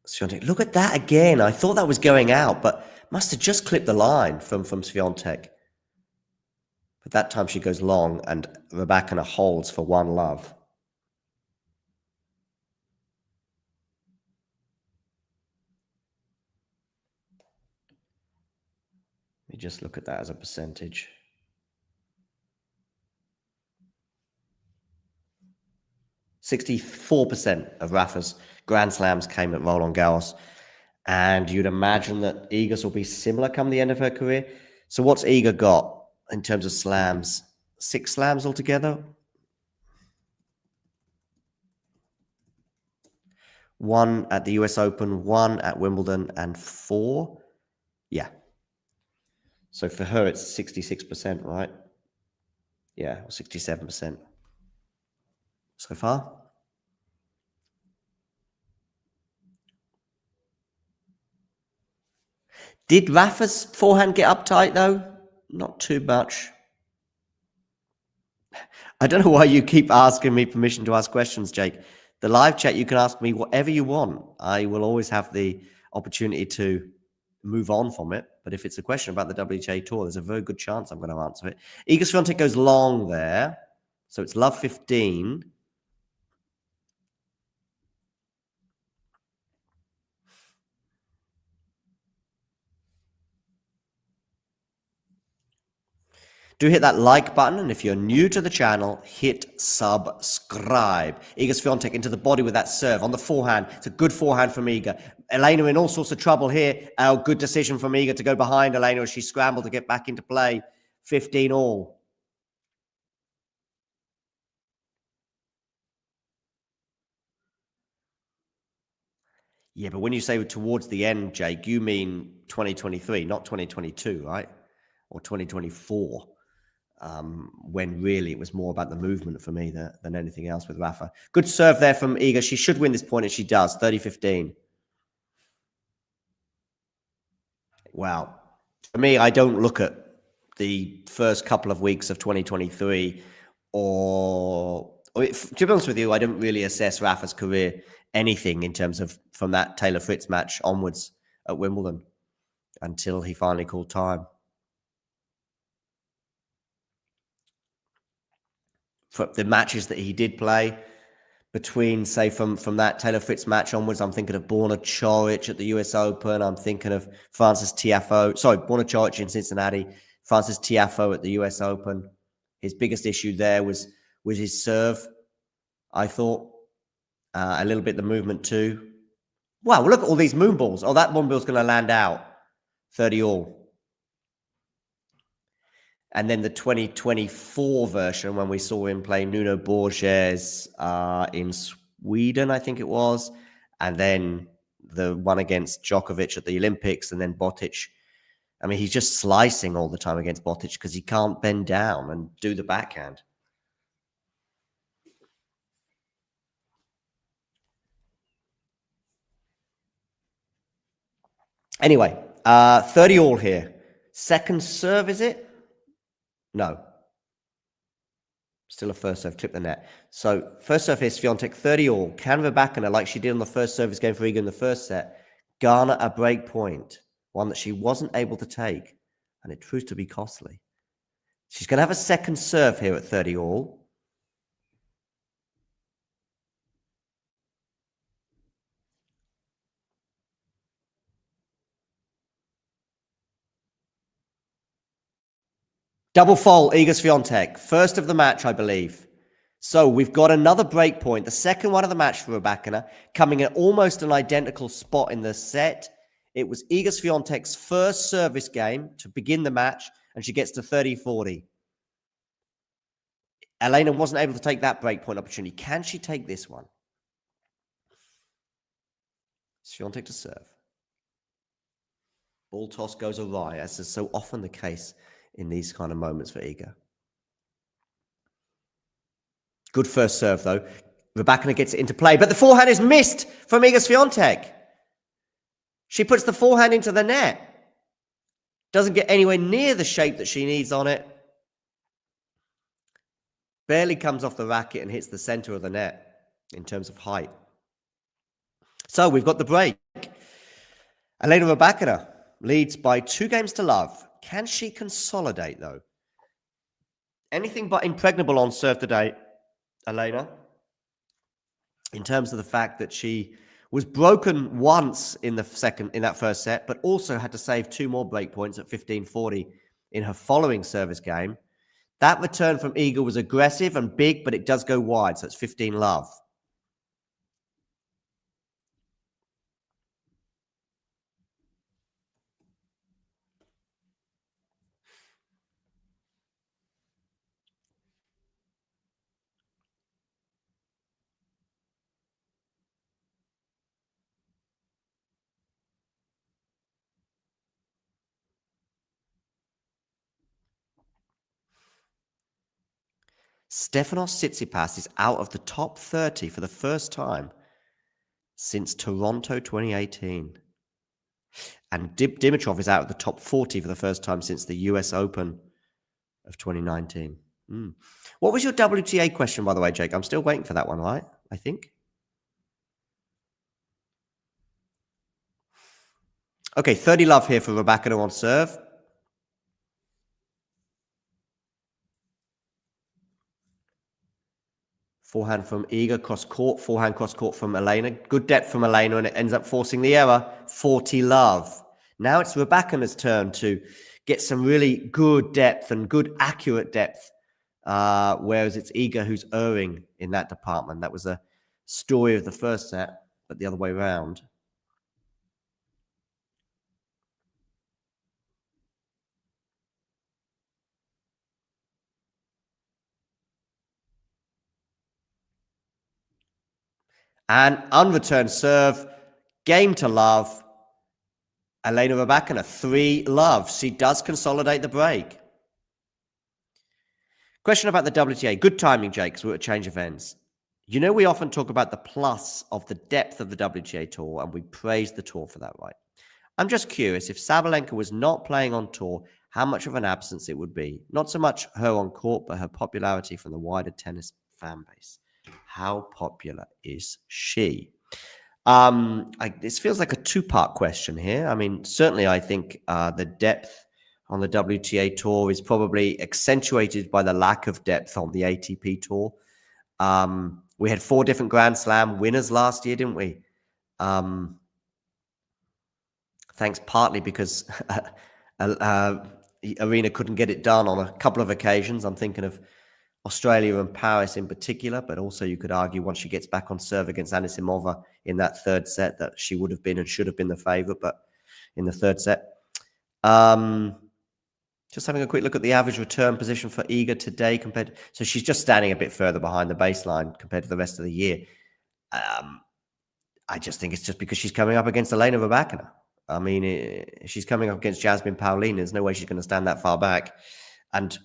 Swiatek. Look at that again. I thought that was going out, but must have just clipped the line from Swiatek. But that time she goes long and Rybakina holds for one love. Let me just look at that as a percentage. 64% of Rafa's Grand Slams came at Roland Garros. And you'd imagine that Iga's will be similar come the end of her career. So what's Iga got in terms of slams? 6 slams altogether? 1 at the US Open, 1 at Wimbledon, and 4? Yeah. So for her, it's 66%, right? Yeah, 67% so far. Did Rafa's forehand get uptight, though? Not too much. I don't know why you keep asking me permission to ask questions, Jake. The live chat, you can ask me whatever you want. I will always have the opportunity to move on from it. But if it's a question about the WTA Tour, there's a very good chance I'm going to answer it. Iga Swiatek goes long there. So it's love 15. Do hit that like button, and if you're new to the channel, hit subscribe. Iga Swiatek into the body with that serve on the forehand. It's a good forehand from Iga. Elena in all sorts of trouble here. Good decision from Iga to go behind Elena as she scrambled to get back into play. 15 all. Yeah, but when you say towards the end, Jake, you mean 2023, not 2022, right? Or 2024. When really it was more about the movement for me than anything else with Rafa. Good serve there from Iga. She should win this point, and she does. 30-15. Wow. For me, I don't look at the first couple of weeks of 2023 to be honest with you, I don't really assess Rafa's career anything in terms of from that Taylor Fritz match onwards at Wimbledon until he finally called time. For the matches that he did play between, say, from that Taylor Fritz match onwards, I'm thinking of Borna Coric at the US Open. I'm thinking of Francis Tiafoe. Sorry, Borna Coric in Cincinnati. Francis Tiafoe at the US Open. His biggest issue there was his serve, I thought. A little bit the movement too. Wow, look at all these moon balls. Oh, that one ball's going to land out. 30 all. And then the 2024 version, when we saw him play Nuno Borges in Sweden, I think it was. And then the one against Djokovic at the Olympics, and then Botic. I mean, he's just slicing all the time against Botic because he can't bend down and do the backhand. Anyway, 30 all here. Second serve, is it? No. Still a first serve, clip the net. So first serve here, Swiatek 30 all. Can Rybakina, like she did on the first service game for Iga in the first set, garner a break point, one that she wasn't able to take, and it proves to be costly. She's going to have a second serve here at 30 all. Double fault, Iga Swiatek. First of the match, I believe. So we've got another break point, the second one of the match for Rybakina, coming at almost an identical spot in the set. It was Iga Swiatek's first service game to begin the match, and she gets to 30-40. Elena wasn't able to take that break point opportunity. Can she take this one? Swiatek to serve. Ball toss goes awry, as is so often the case in these kind of moments for Iga. Good first serve, though. Rybakina gets it into play, but the forehand is missed from Iga Swiatek. She puts the forehand into the net. Doesn't get anywhere near the shape that she needs on it. Barely comes off the racket and hits the center of the net in terms of height. So we've got the break. Elena Rybakina leads by 2-0. Can she consolidate, though? Anything but impregnable on serve today, Elena, in terms of the fact that she was broken once in that first set, but also had to save 2 more break points at 15-40 in her following service game. That return from Iga was aggressive and big, but it does go wide, so it's 15-love. Stefanos Tsitsipas is out of the top 30 for the first time since Toronto 2018. And Dimitrov is out of the top 40 for the first time since the US Open of 2019. What was your WTA question, by the way, Jake? I'm still waiting for that one, right? I think. Okay, 30-love here for Rybakina on serve. Forehand from Iga, cross-court. Forehand cross-court from Elena. Good depth from Elena, and it ends up forcing the error. 40-love. Now it's Rybakina's turn to get some really good depth and good accurate depth, whereas it's Iga who's erring in that department. That was a story of the first set, but the other way around. And unreturned serve, game to love. Elena Rybakina, 3-love. She does consolidate the break. Question about the WTA. Good timing, Jake, because we're at change of ends. You know, we often talk about the plus of the depth of the WTA tour, and we praise the tour for that, right? I'm just curious, if Sabalenka was not playing on tour, how much of an absence it would be. Not so much her on court, but her popularity from the wider tennis fan base. How popular is she? This feels like a 2-part question here. I mean, certainly I think the depth on the WTA tour is probably accentuated by the lack of depth on the ATP tour. We had 4 different Grand Slam winners last year, didn't we? Thanks partly because Arena couldn't get it done on a couple of occasions. I'm thinking of Australia and Paris in particular, but also you could argue once she gets back on serve against Anisimova in that third set that she would have been and should have been the favourite, but in the third set. Just having a quick look at the average return position for Iga today compared. So she's just standing a bit further behind the baseline compared to the rest of the year. I just think it's just because she's coming up against Elena Rybakina. I mean, she's coming up against Jasmine Paolini. There's no way she's going to stand that far back. And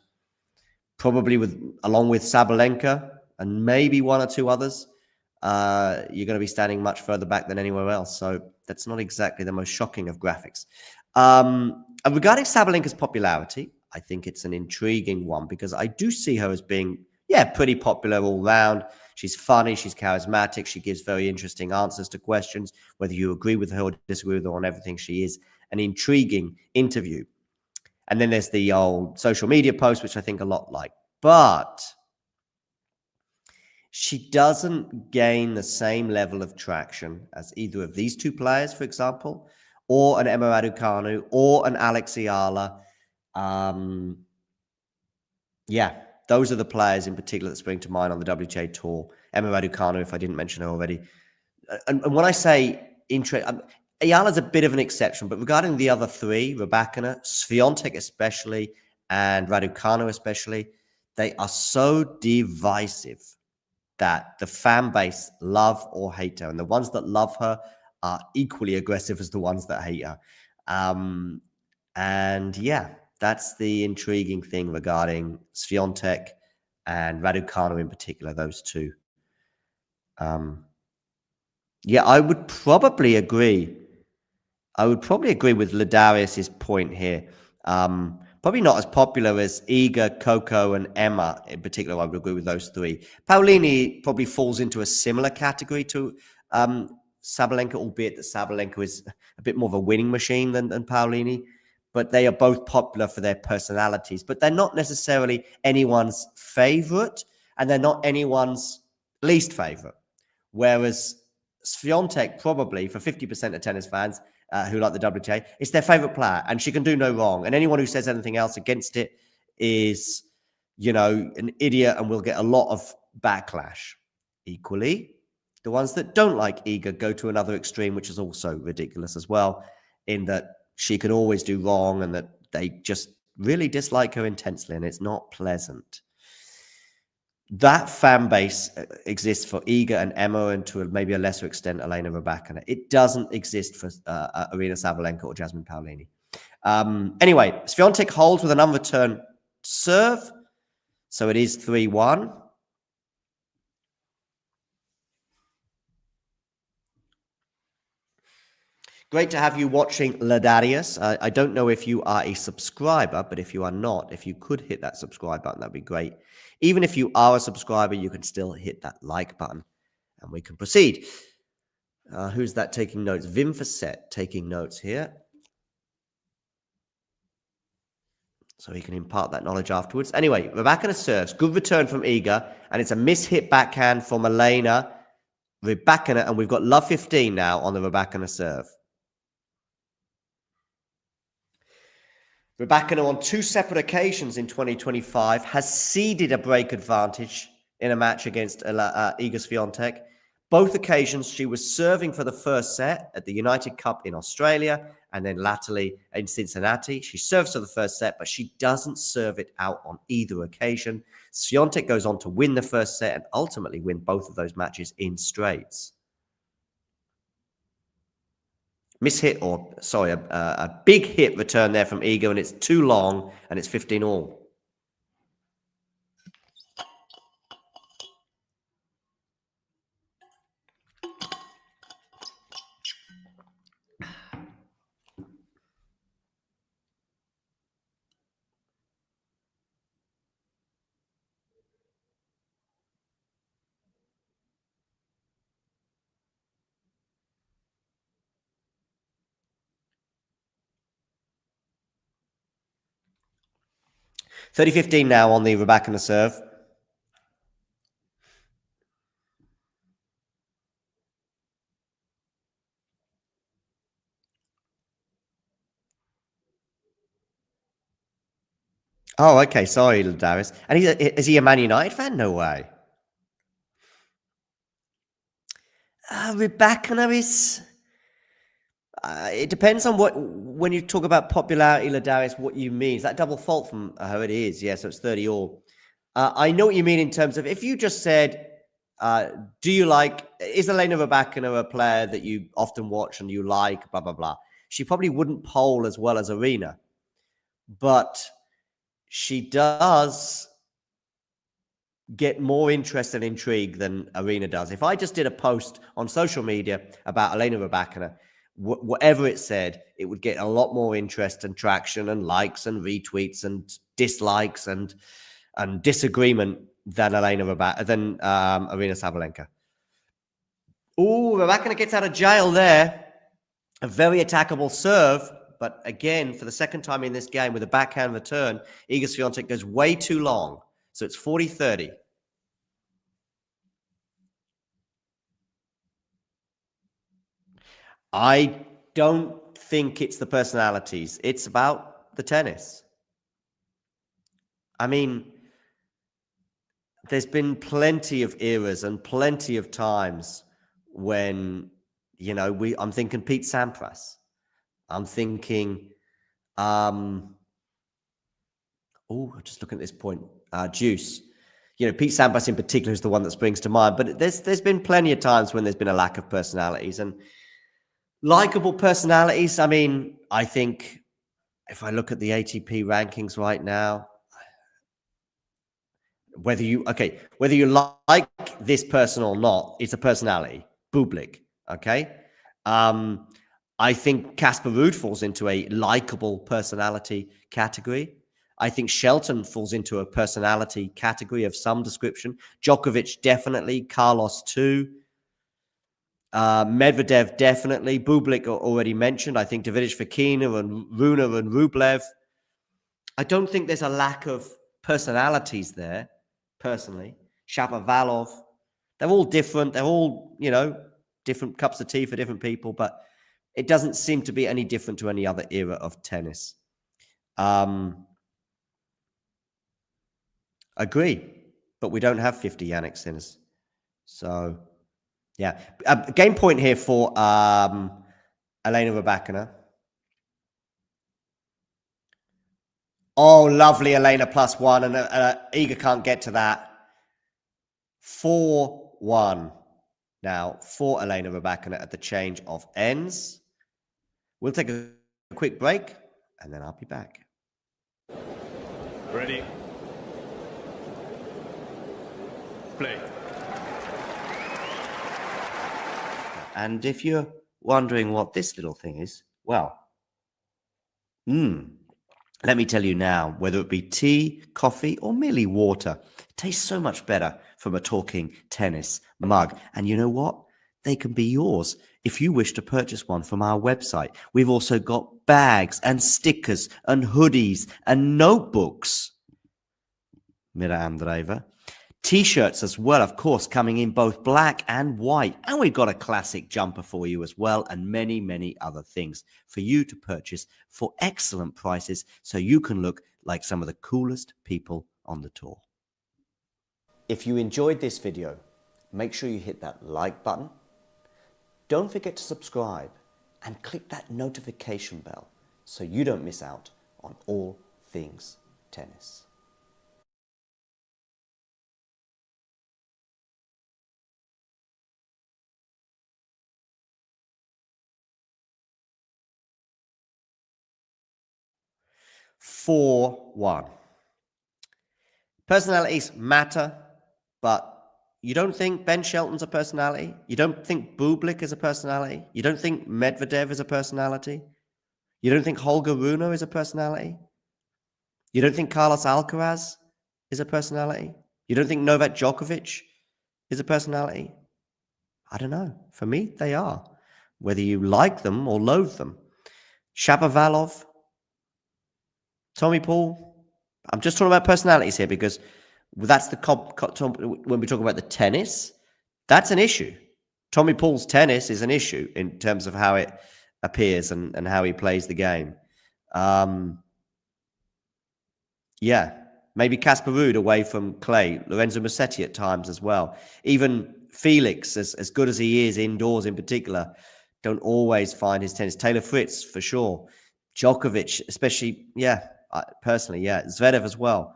probably along with Sabalenka and maybe 1 or 2 others, you're going to be standing much further back than anywhere else. So that's not exactly the most shocking of graphics. Regarding Sabalenka's popularity, I think it's an intriguing one because I do see her as being, pretty popular all round. She's funny, she's charismatic, she gives very interesting answers to questions, whether you agree with her or disagree with her on everything. She is an intriguing interview. And then there's the old social media post, which I think a lot like. But she doesn't gain the same level of traction as either of these 2 players, for example, or an Emma Raducanu, or an Alex Ayala. Yeah, those are the players in particular that spring to mind on the WTA Tour. Emma Raducanu, if I didn't mention her already. And when I say Ayala's a bit of an exception, but regarding the other three, Rybakina, Swiatek especially, and Raducanu especially, they are so divisive that the fan base love or hate her. And the ones that love her are equally aggressive as the ones that hate her. And yeah, that's the intriguing thing regarding Swiatek and Raducanu in particular, those two. Yeah, I would probably agree. I would probably agree with Ladarius's point here. Probably not as popular as Iga, Coco, and Emma in particular. I would agree with those three. Paolini probably falls into a similar category to Sabalenka, albeit that Sabalenka is a bit more of a winning machine than Paolini. But they are both popular for their personalities. But they're not necessarily anyone's favorite, and they're not anyone's least favorite. Whereas Swiatek, probably for 50% of tennis fans who like the WTA, it's their favorite player, and she can do no wrong. And anyone who says anything else against it is, an idiot and will get a lot of backlash. Equally, the ones that don't like Iga go to another extreme, which is also ridiculous as well, in that she can always do wrong and that they just really dislike her intensely, and it's not pleasant. That fan base exists for Iga and Emma, and to maybe a lesser extent, Elena Rybakina. It doesn't exist for Aryna Sabalenka or Jasmine Paolini. Anyway, Swiatek holds with an unreturned serve, so it is 3-1. Great to have you watching, Ladarius. I don't know if you are a subscriber, but if you are not, if you could hit that subscribe button, that'd be great. Even if you are a subscriber, you can still hit that like button, and we can proceed. Who's that taking notes? Vim Facet taking notes here. So he can impart that knowledge afterwards. Anyway, Rybakina serves. Good return from Iga, and it's a mishit backhand from Elena Rybakina, and we've got love 15 now on the Rybakina serve. Rybakina on two separate occasions in 2025 has ceded a break advantage in a match against Iga Swiatek. Both occasions, she was serving for the first set at the United Cup in Australia and then latterly in Cincinnati. She serves for the first set, but she doesn't serve it out on either occasion. Swiatek goes on to win the first set and ultimately win both of those matches in straights. A big hit return there from Iga, and it's too long, and it's 15 all. (30-15) now on the Rybakina serve. Oh, okay. Sorry, Darius. And is he a Man United fan? No way. Rybakina is... it depends on when you talk about popularity, Ladarius, what you mean. Is that double fault from her? It is, yeah, so it's 30 all. I know what you mean in terms of, if you just said, is Elena Rybakina a player that you often watch and you like, blah, blah, blah. She probably wouldn't poll as well as Aryna, but she does get more interest and intrigue than Aryna does. If I just did a post on social media about Elena Rybakina, whatever it said, it would get a lot more interest and traction and likes and retweets and dislikes and disagreement than Aryna Sabalenka. Ooh, Rybakina gets out of jail there. A very attackable serve, but again, for the second time in this game with a backhand return, Iga Swiatek goes way too long. So it's 40-30. I don't think it's the personalities. It's about the tennis. I mean, there's been plenty of eras and plenty of times when, I'm thinking Pete Sampras. I'm thinking, just looking at this point, Juice. Pete Sampras in particular is the one that springs to mind. But there's been plenty of times when there's been a lack of personalities and likable personalities. I mean, I think if I look at the ATP rankings right now, whether you like this person or not, it's a personality. Bublik, okay? I think Casper Ruud falls into a likable personality category. I think Shelton falls into a personality category of some description. Djokovic, definitely. Carlos, too. Medvedev, definitely. Bublik, already mentioned. I think Davidovich Fokina and Rune and Rublev. I don't think there's a lack of personalities there, personally. Shapovalov. They're all different. They're all, different cups of tea for different people, but it doesn't seem to be any different to any other era of tennis. Agree, but we don't have 50 Yannick Sinners. So, yeah. Game point here for Elena Rybakina. Oh, lovely Elena +1, and Iga can't get to that. 4-1 now for Elena Rybakina at the change of ends. We'll take a quick break, and then I'll be back. Ready. Play. And if you're wondering what this little thing is, well, let me tell you now, whether it be tea, coffee, or merely water, it tastes so much better from a talking tennis mug. And you know what? They can be yours if you wish to purchase one from our website. We've also got bags and stickers and hoodies and notebooks. Mira Andreeva. T-shirts as well, of course, coming in both black and white. And we've got a classic jumper for you as well, and many, many other things for you to purchase for excellent prices so you can look like some of the coolest people on the tour. If you enjoyed this video, make sure you hit that like button. Don't forget to subscribe and click that notification bell so you don't miss out on all things tennis. 4-1. Personalities matter, but you don't think Ben Shelton's a personality? You don't think Bublik is a personality? You don't think Medvedev is a personality? You don't think Holger Rune is a personality? You don't think Carlos Alcaraz is a personality? You don't think Novak Djokovic is a personality? I don't know. For me, they are. Whether you like them or loathe them. Shapovalov, Tommy Paul. I'm just talking about personalities here because that's the when we talk about the tennis, that's an issue. Tommy Paul's tennis is an issue in terms of how it appears and how he plays the game. Maybe Casper Ruud away from clay, Lorenzo Musetti at times as well. Even Felix, as good as he is indoors in particular, don't always find his tennis. Taylor Fritz, for sure. Djokovic, especially, personally, Zverev as well.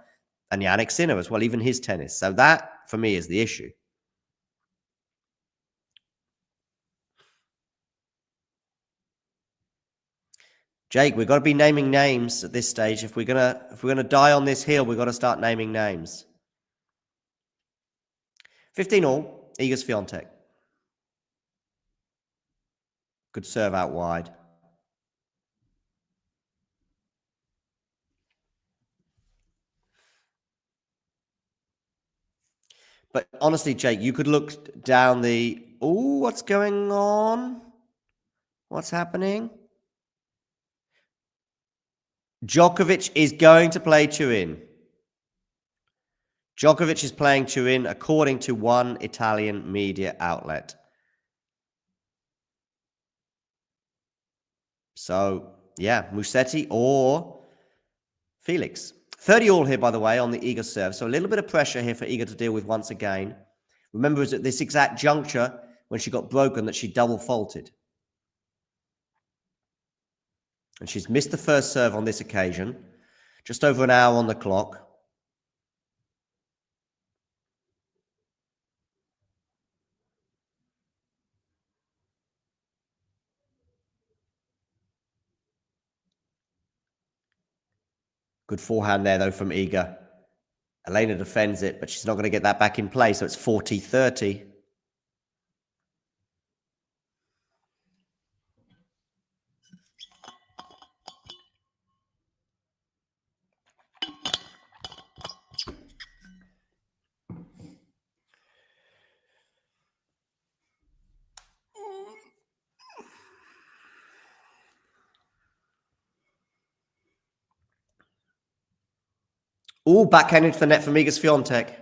And Yannick Sinner as well, even his tennis. So that, for me, is the issue. Jake, we've got to be naming names at this stage. If we're gonna die on this hill, we've got to start naming names. 15-all, Iga Swiatek. Good serve out wide. But honestly, Jake, you could look down the... Oh, what's going on? What's happening? Djokovic is going to play Turin. Djokovic is playing Turin according to one Italian media outlet. So, Musetti or Felix. 30 all here, by the way, on the Iga serve. So a little bit of pressure here for Iga to deal with once again. Remember, it was at this exact juncture when she got broken that she double faulted. And she's missed the first serve on this occasion. Just over an hour on the clock. Good forehand there, though, from Iga. Elena defends it, but she's not going to get that back in play, so it's 40-30. Ooh, backhand into the net from Iga Swiatek.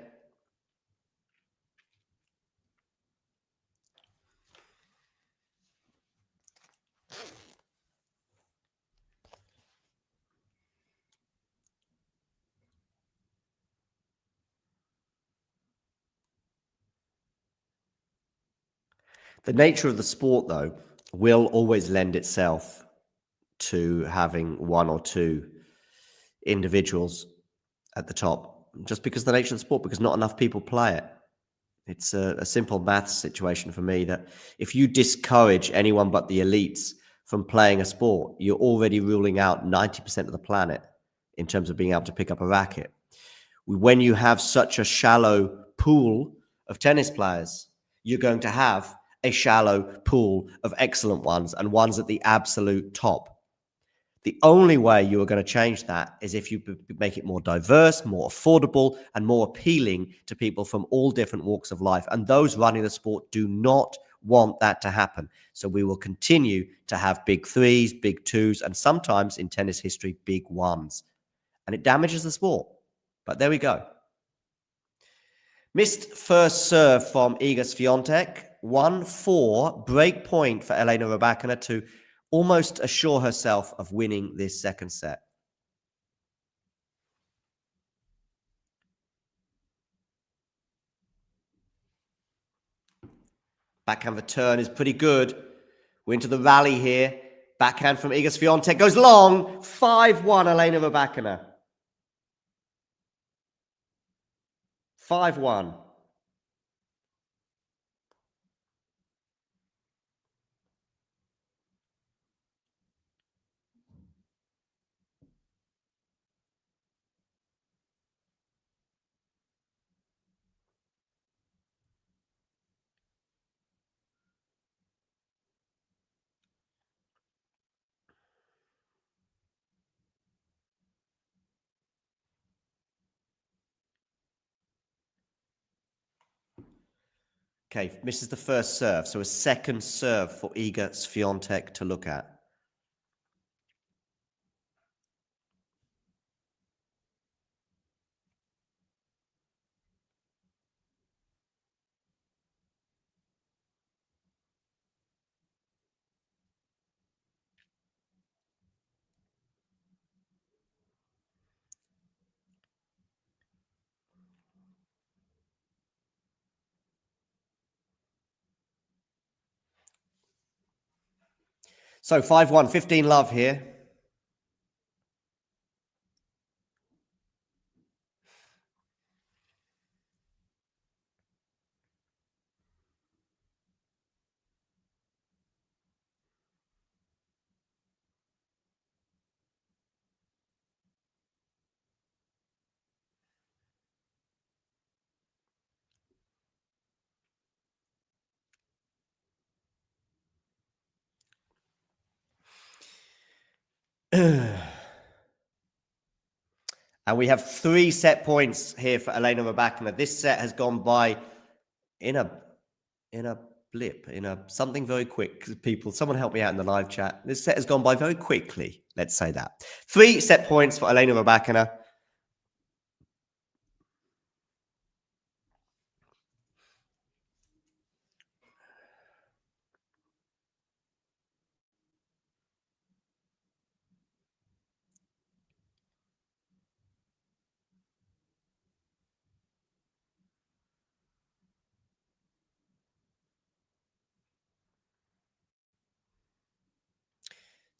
The nature of the sport, though, will always lend itself to having one or two individuals at the top, just because of the nature of the sport, because not enough people play it. It's a simple maths situation for me that if you discourage anyone but the elites from playing a sport, you're already ruling out 90% of the planet in terms of being able to pick up a racket. When you have such a shallow pool of tennis players, you're going to have a shallow pool of excellent ones and ones at the absolute top. The only way you are going to change that is if you make it more diverse, more affordable, and more appealing to people from all different walks of life. And those running the sport do not want that to happen. So we will continue to have big threes, big twos, and sometimes in tennis history, big ones. And it damages the sport. But there we go. Missed first serve from Iga Swiatek. 1-4, break point for Elena Rybakina to almost assure herself of winning this second set. Backhand return is pretty good. We're into the rally here. Backhand from Iga Swiatek goes long. 5-1 Elena Rybakina. 5-1. Okay, misses the first serve. So a second serve for Iga Swiatek to look at. So 5-1, 15 love here. And we have 3 set points here for Elena Rybakina. This set has gone by in a blip, something very quick. People, someone help me out in the live chat. This set has gone by very quickly. Let's say that. 3 set points for Elena Rybakina.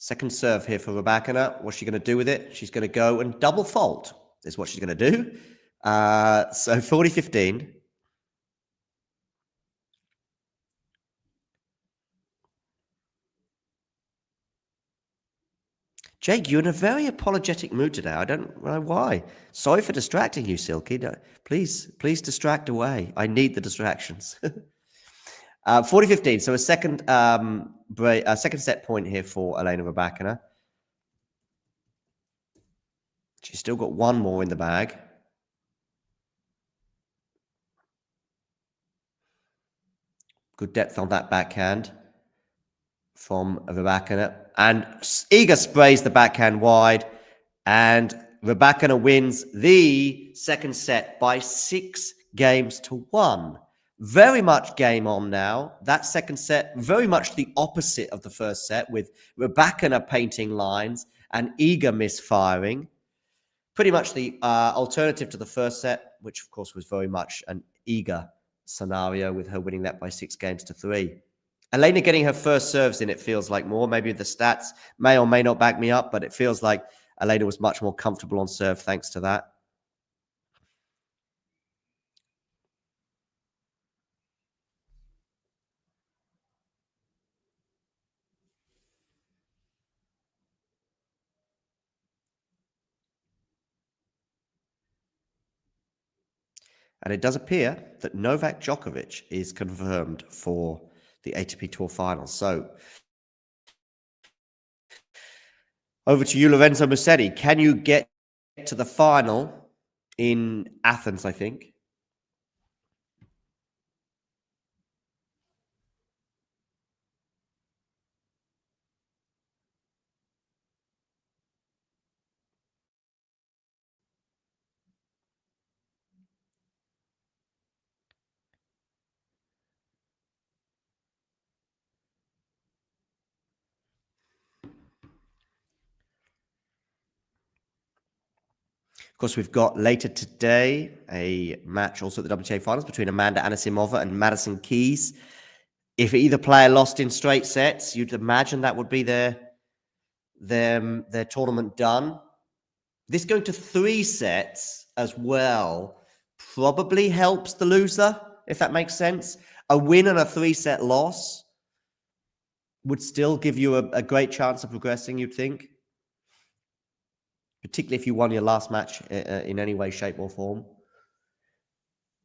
Second serve here for Rybakina. What's she going to do with it? She's going to go and double fault is what she's going to do. So 40-15. Jake, you're in a very apologetic mood today. I don't know why. Sorry for distracting you, Silky. No, please distract away. I need the distractions. 40-15. So a second set point here for Elena Rybakina. She's still got one more in the bag. Good depth on that backhand from Rybakina. And Iga sprays the backhand wide. And Rybakina wins the second set by 6-1. Very much game on now. That second set, very much the opposite of the first set, with Rybakina painting lines and Iga misfiring. Pretty much the alternative to the first set, which of course was very much an Iga scenario, with her winning that by 6-3. Elena getting her first serves in, it feels like more. Maybe the stats may or may not back me up, but it feels like Elena was much more comfortable on serve thanks to that. And it does appear that Novak Djokovic is confirmed for the ATP Tour Finals. So over to you, Lorenzo Musetti. Can you get to the final in Athens, I think? Of course, we've got later today a match also at the WTA Finals between Amanda Anisimova and Madison Keys. If either player lost in straight sets, you'd imagine that would be their tournament done. This going to 3 sets as well probably helps the loser, if that makes sense. A win and a 3-set loss would still give you a great chance of progressing, you'd think. Particularly if you won your last match in any way, shape, or form.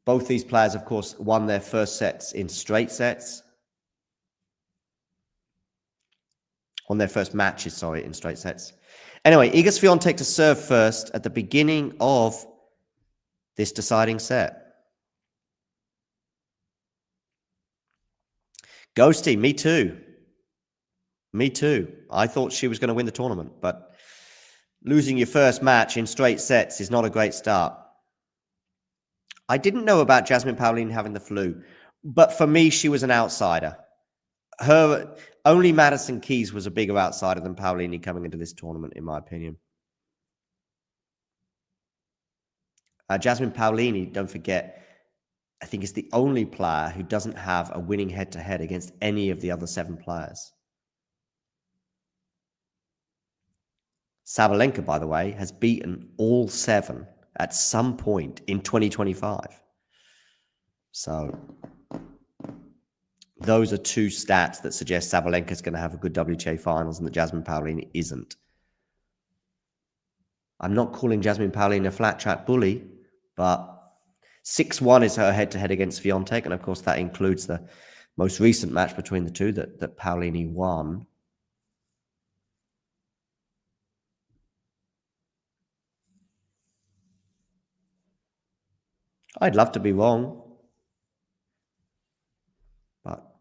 Both these players, of course, won their first sets in straight sets. On their first matches, sorry, in straight sets. Anyway, Iga Swiatek to serve first at the beginning of this deciding set. Ghosty, me too. Me too. I thought she was going to win the tournament, but losing your first match in straight sets is not a great start. I didn't know about Jasmine Paolini having the flu, but for me, she was an outsider. Only Madison Keys was a bigger outsider than Paolini coming into this tournament, in my opinion. Jasmine Paolini, don't forget, I think is the only player who doesn't have a winning head-to-head against any of the other 7 players. Sabalenka, by the way, has beaten all 7 at some point in 2025. So those are 2 stats that suggest Sabalenka is going to have a good WTA Finals and that Jasmine Paolini isn't. I'm not calling Jasmine Paolini a flat track bully, but 6-1 is her head-to-head against Swiatek, and of course that includes the most recent match between the two that Paolini won. I'd love to be wrong, but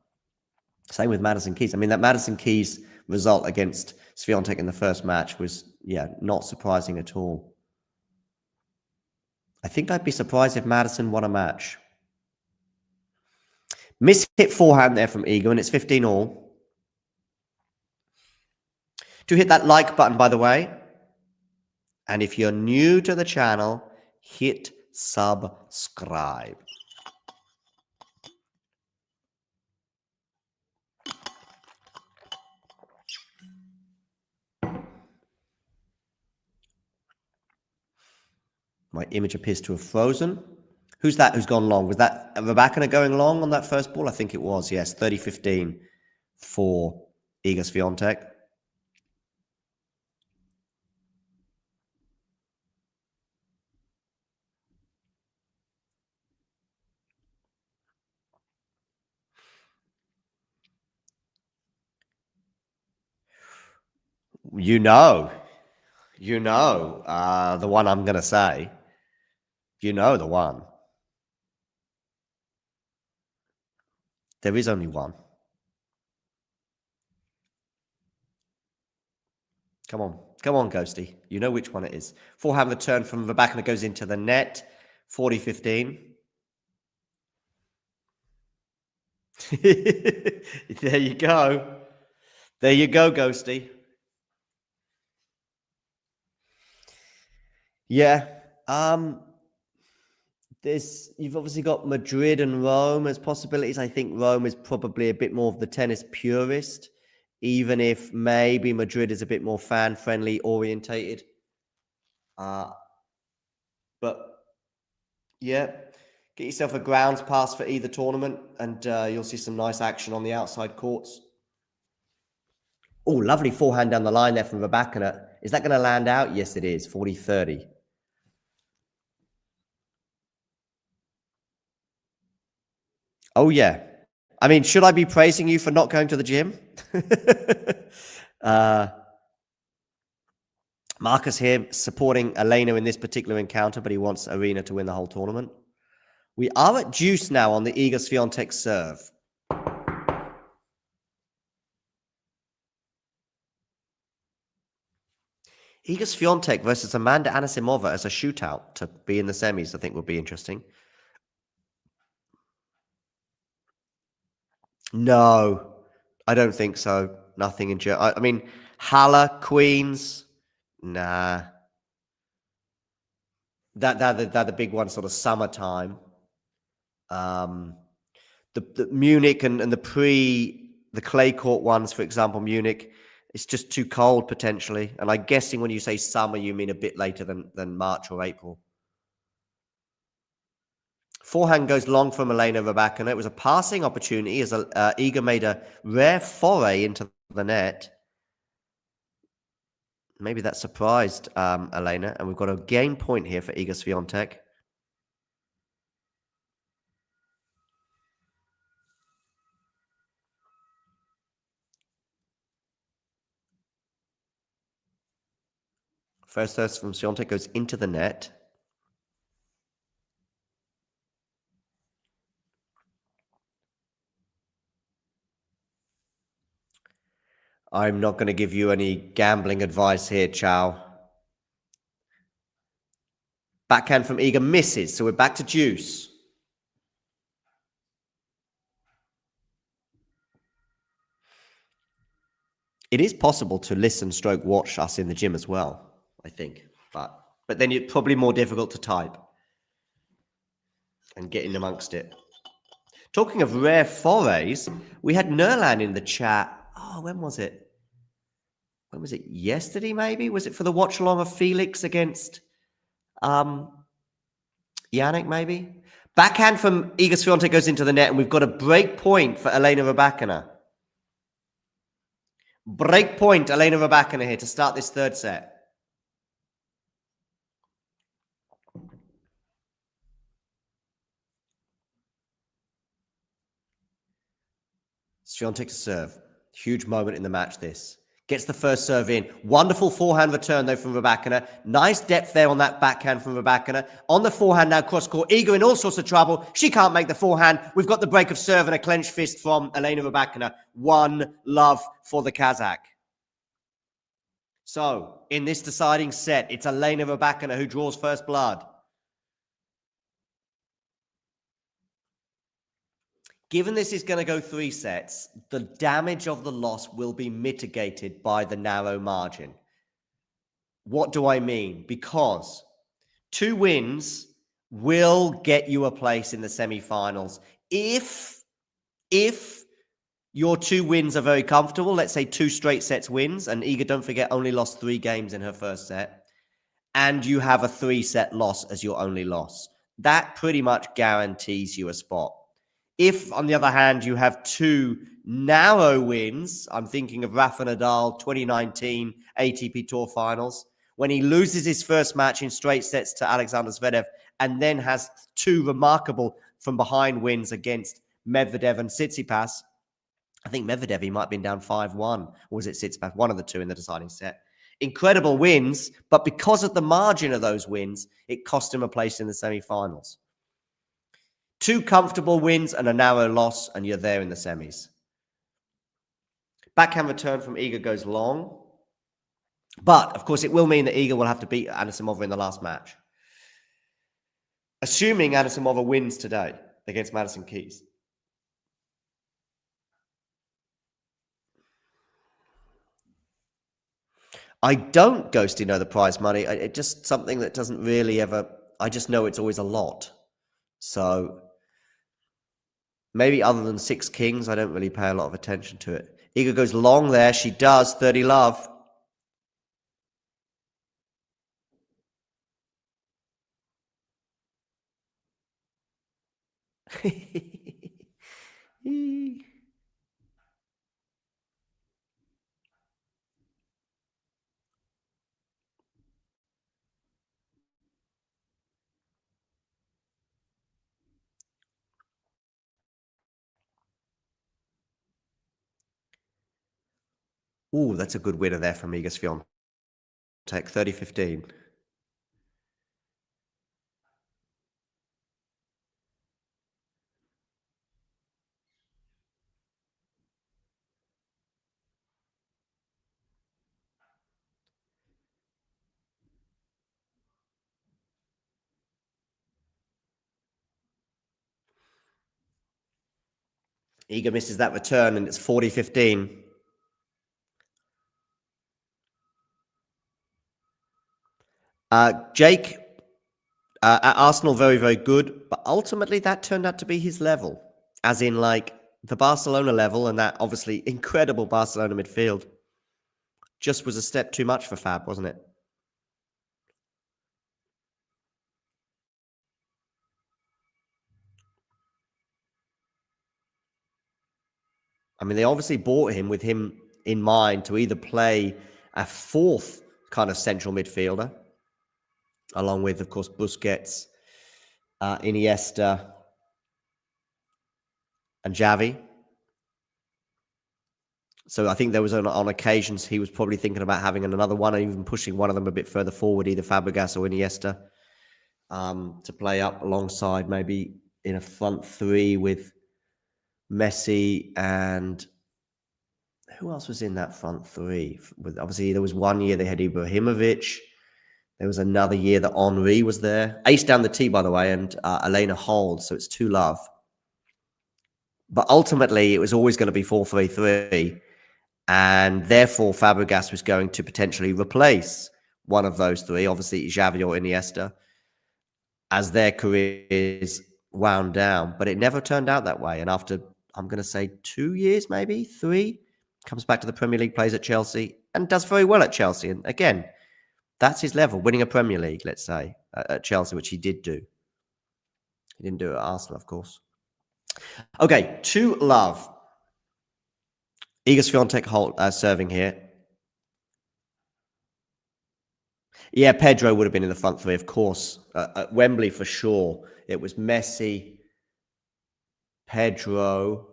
same with Madison Keys. I mean, that Madison Keys result against Swiatek in the first match was, not surprising at all. I think I'd be surprised if Madison won a match. Miss-hit forehand there from Iga, and it's 15-all. Do hit that like button, by the way. And if you're new to the channel, hit subscribe. My image appears to have frozen. Who's that who's gone long? Was that Rybakina going long on that first ball? I think it was, yes. 30-15 for Iga Swiatek. You know the one I'm going to say. You know the one. There is only one. Come on, Ghosty. You know which one it is. Forehand return from Rybakina goes into the net. 40-15. There you go. There you go, Ghosty. Yeah. You've obviously got Madrid and Rome as possibilities. I think Rome is probably a bit more of the tennis purist, even if maybe Madrid is a bit more fan-friendly orientated. But yeah, get yourself a grounds pass for either tournament, and you'll see some nice action on the outside courts. Oh, lovely forehand down the line there from Rybakina. Is that going to land out? Yes, it is. 40-30. Oh, yeah. I mean, should I be praising you for not going to the gym? Marcus here supporting Elena in this particular encounter, but he wants Arena to win the whole tournament. We are at deuce now on the Iga Swiatek serve. Iga Swiatek versus Amanda Anisimova as a shootout to be in the semis, I think would be interesting. No, I don't think so. Nothing in Germany. I mean, Halle, Queens, nah. They're the big ones, sort of summertime. The Munich and the clay court ones, for example, Munich, it's just too cold potentially. And I'm guessing when you say summer, you mean a bit later than March or April. Forehand goes long from Elena Rybakina. It was a passing opportunity as Iga made a rare foray into the net. Maybe that surprised Elena. And we've got a game point here for Iga Swiatek. First serve from Swiatek goes into the net. I'm not going to give you any gambling advice here, Chow. Backhand from Iga misses, so we're back to deuce. It is possible to listen stroke watch us in the gym as well, I think. But then it's probably more difficult to type and get in amongst it. Talking of rare forays, we had Nerland in the chat. Oh, when was it? When was it? Yesterday, maybe? Was it for the watch-along of Felix against Yannick, maybe? Backhand from Iga Swiatek goes into the net, and we've got a break point for Elena Rybakina. Break point, Elena Rybakina here to start this third set. Swiatek to serve. Huge moment in the match, this. Gets the first serve in. Wonderful forehand return, though, from Rybakina. Nice depth there on that backhand from Rybakina. On the forehand now, cross-court. Iga in all sorts of trouble. She can't make the forehand. We've got the break of serve and a clenched fist from Elena Rybakina. 1-0 for the Kazakh. So, in this deciding set, it's Elena Rybakina who draws first blood. Given this is going to go 3 sets, the damage of the loss will be mitigated by the narrow margin. What do I mean? Because 2 wins will get you a place in the semifinals. If your 2 wins are very comfortable, let's say 2 straight sets wins, and Iga, don't forget, only lost 3 games in her first set. and you have a 3-set loss as your only loss. That pretty much guarantees you a spot. If, on the other hand, you have 2 narrow wins, I'm thinking of Rafa Nadal 2019 ATP Tour Finals, when he loses his first match in straight sets to Alexander Zverev and then has 2 remarkable from behind wins against Medvedev and Tsitsipas. I think Medvedev, he might have been down 5-1. Or was it Tsitsipas? One of the 2 in the deciding set. Incredible wins, but because of the margin of those wins, it cost him a place in the semifinals. 2 comfortable wins and a narrow loss, and you're there in the semis. Backhand return from Iga goes long. But, of course, it will mean that Iga will have to beat Anisimova in the last match. Assuming Anisimova wins today against Madison Keys. I don't, Ghosty, know the prize money. It's just something that doesn't really ever... I just know it's always a lot. So... maybe other than 6 kings, I don't really pay a lot of attention to it. Iga goes long there. She does. 30 love. Ooh, that's a good winner there from Iga Swiatek. 30-15. Iga misses that return, and it's 40-15. Jake, at Arsenal, very, very good. But ultimately, that turned out to be his level. As in, like, the Barcelona level, and that obviously incredible Barcelona midfield just was a step too much for Fab, wasn't it? I mean, they obviously bought him with him in mind to either play a 4th kind of central midfielder, along with, of course, Busquets, Iniesta, and Xavi. So I think there was on occasions he was probably thinking about having another one, and even pushing one of them a bit further forward, either Fabregas or Iniesta, to play up alongside, maybe in a front 3 with Messi and who else was in that front 3? Obviously, there was one year they had Ibrahimovic. There was another year that Henry was there. Ace down the tee, by the way, and Elena holds, so it's 2 love. But ultimately, it was always going to be 4-3-3. And therefore, Fabregas was going to potentially replace one of those 3, obviously Xavi or Iniesta, as their careers wound down. But it never turned out that way. And after, I'm going to say 2 years, maybe 3, comes back to the Premier League, plays at Chelsea, and does very well at Chelsea. And again, that's his level, winning a Premier League, let's say, at Chelsea, which he did do. He didn't do it at Arsenal, of course. Okay, 2 love. Iga Swiatek serving here. Yeah, Pedro would have been in the front 3, of course. At Wembley, for sure. It was Messi, Pedro,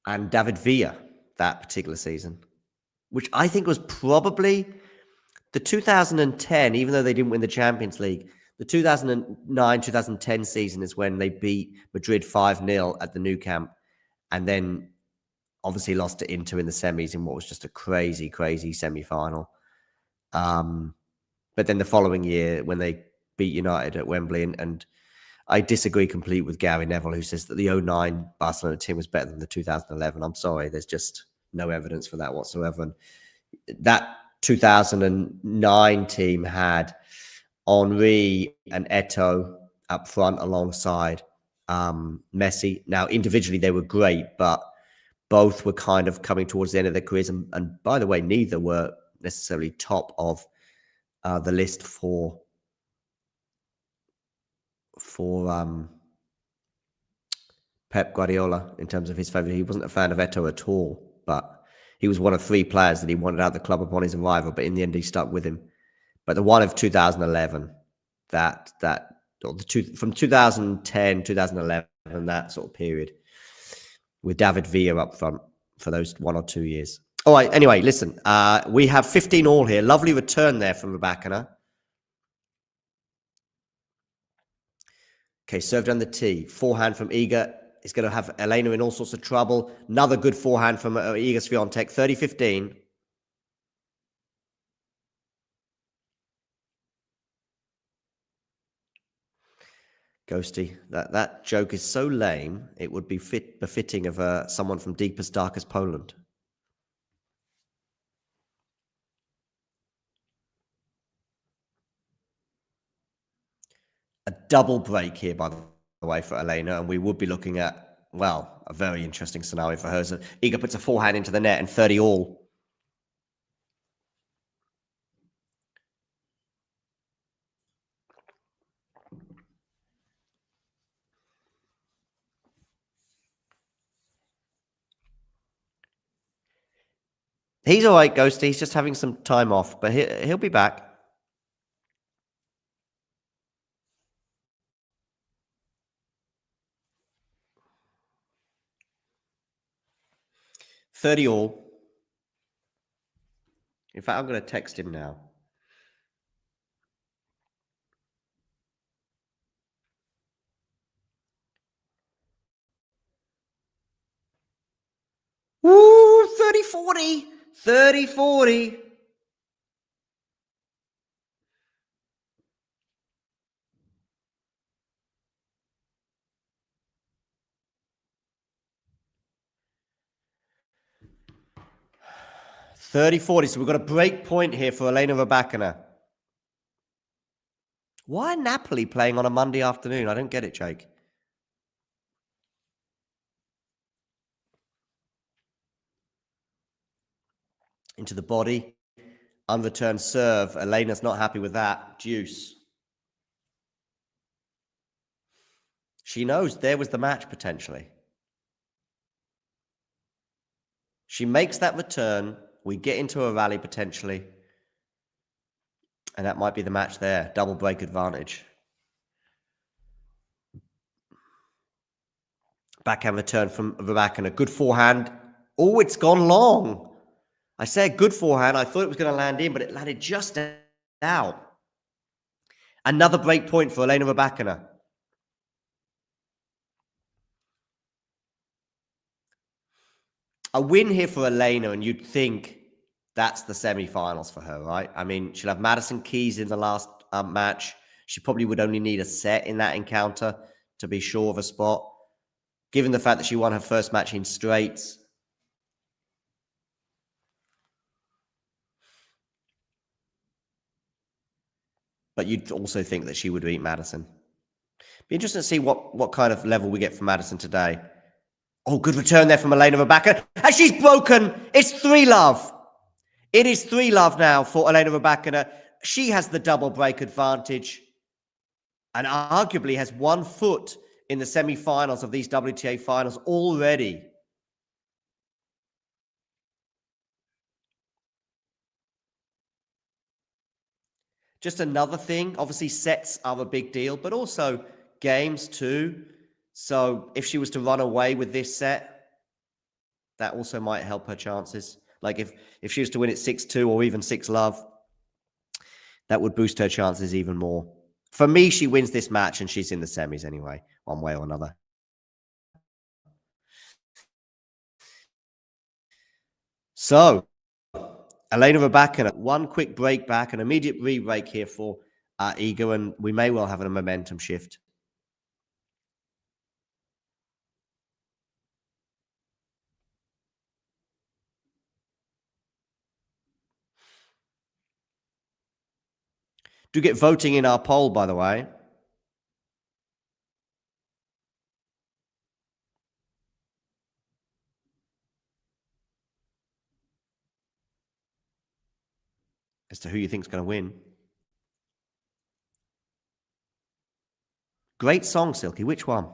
and David Villa that particular season, which I think was probably the 2010, even though they didn't win the Champions League, the 2009-2010 season is when they beat Madrid 5-0 at the Nou Camp, and then obviously lost to Inter in the semis in what was just a crazy, crazy semi-final. But then the following year, when they beat United at Wembley, and I disagree completely with Gary Neville, who says that the 2009 Barcelona team was better than the 2011. I'm sorry, there's just no evidence for that whatsoever. And that 2009 team had Henry and Eto'o up front alongside Messi. Now, individually, they were great, but both were kind of coming towards the end of their careers. And by the way, neither were necessarily top of the list for Pep Guardiola in terms of his favourite. He wasn't a fan of Eto'o at all, but he was one of 3 players that he wanted out of the club upon his arrival, but in the end he stuck with him. But the one of 2011, from 2010, 2011, that sort of period, with David Villa up front for those 1 or 2 years. All right, anyway, listen, we have 15 all here. Lovely return there from Rybakina. Okay, served on the tee. Forehand from Iga. Is going to have Elena in all sorts of trouble. Another good forehand from Iga Swiatek. 30-15. Ghosty, that joke is so lame, it would be befitting of someone from deepest, darkest Poland. A double break here, by the way, for Elena, and we would be looking at, well, a very interesting scenario for her. So Iga puts a forehand into the net and 30 all. He's all right, Ghosty. He's just having some time off, but he'll be back. $30 all. In fact, I'm going to text him now. Woo, 30-40. 30-40. $30-40. So we've got a break point here for Elena Rybakina. Why Napoli playing on a Monday afternoon? I don't get it, Jake. Into the body. Unreturned serve. Elena's not happy with that. Deuce. She knows there was the match potentially. She makes that return. We get into a rally potentially. And that might be the match there. Double break advantage. Backhand return from Rybakina. Good forehand. Oh, it's gone long. I said good forehand. I thought it was going to land in, but it landed just out. Another break point for Elena Rybakina. A win here for Elena, and you'd think that's the semifinals for her, right? I mean, she'll have Madison Keys in the last match. She probably would only need a set in that encounter to be sure of a spot. Given the fact that she won her first match in straights. But you'd also think that she would beat Madison. Be interesting to see what kind of level we get from Madison today. Oh, good return there from Elena Rybakina. And she's broken. It's 3-love. It is 3-love now for Elena Rybakina. She has the double break advantage and arguably has 1 foot in the semi-finals of these WTA finals already. Just another thing, obviously sets are a big deal, but also games too. So if she was to run away with this set, that also might help her chances. Like if she was to win it 6-2 or even 6-love, that would boost her chances even more. For me, she wins this match and she's in the semis anyway, one way or another. So, Elena Rybakina, 1 quick break back, an immediate re-break here for Iga, and we may well have a momentum shift. Do get voting in our poll, by the way. As to who you think is going to win. Great song, Silky. Which one?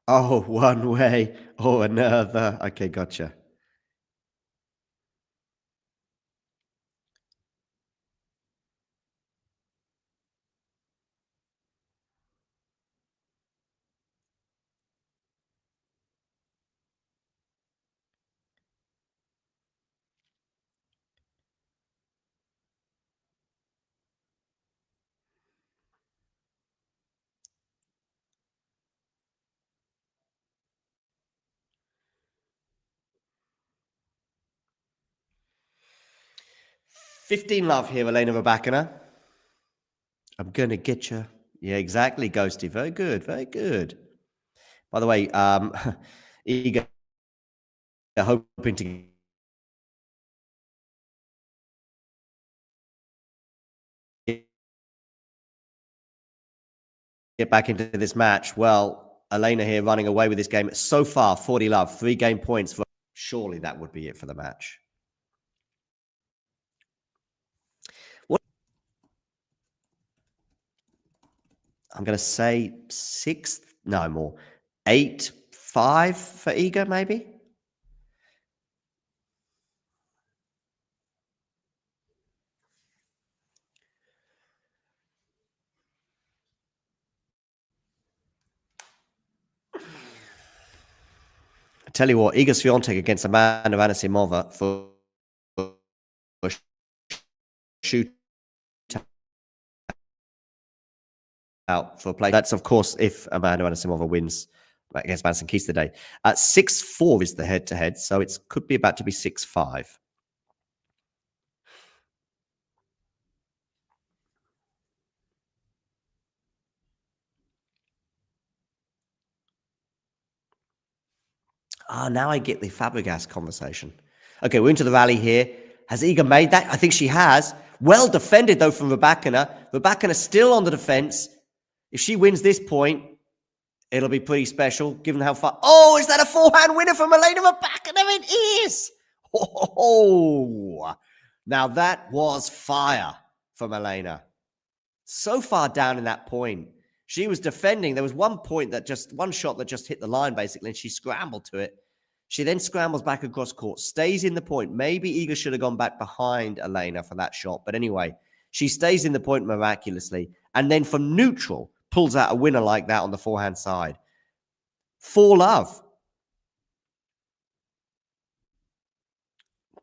Oh, one way or another. Okay, gotcha. $15 here, Elena Rybakina. I'm gonna get you. Yeah, exactly, Ghosty. Very good, very good. By the way, Iga hoping to get back into this match. Well, Elena here running away with this game. So far, 40-love, 3 game points. Surely that would be it for the match. What? I'm going to say 6, no more. 8-5 for Iga, maybe? I tell you what, Iga Swiatek against Amanda Anisimova for a shoot out for play. That's, of course, if Amanda Anisimova wins against Madison Keys today. 6-4 is the head-to-head, so it could be about to be 6-5. Now I get the Fabregas conversation. Okay, we're into the rally here. Has Iga made that? I think she has. Well defended, though, from Rybakina. Rybakina still on the defense. If she wins this point, it'll be pretty special, given how far... Oh, is that a forehand winner from Elena Rybakina? It is! Oh, now that was fire from Elena. So far down in that point. She was defending. There was one shot that just hit the line, basically, and she scrambled to it. She then scrambles back across court, stays in the point. Maybe Iga should have gone back behind Elena for that shot. But anyway, she stays in the point miraculously. And then from neutral, pulls out a winner like that on the forehand side. 4-love.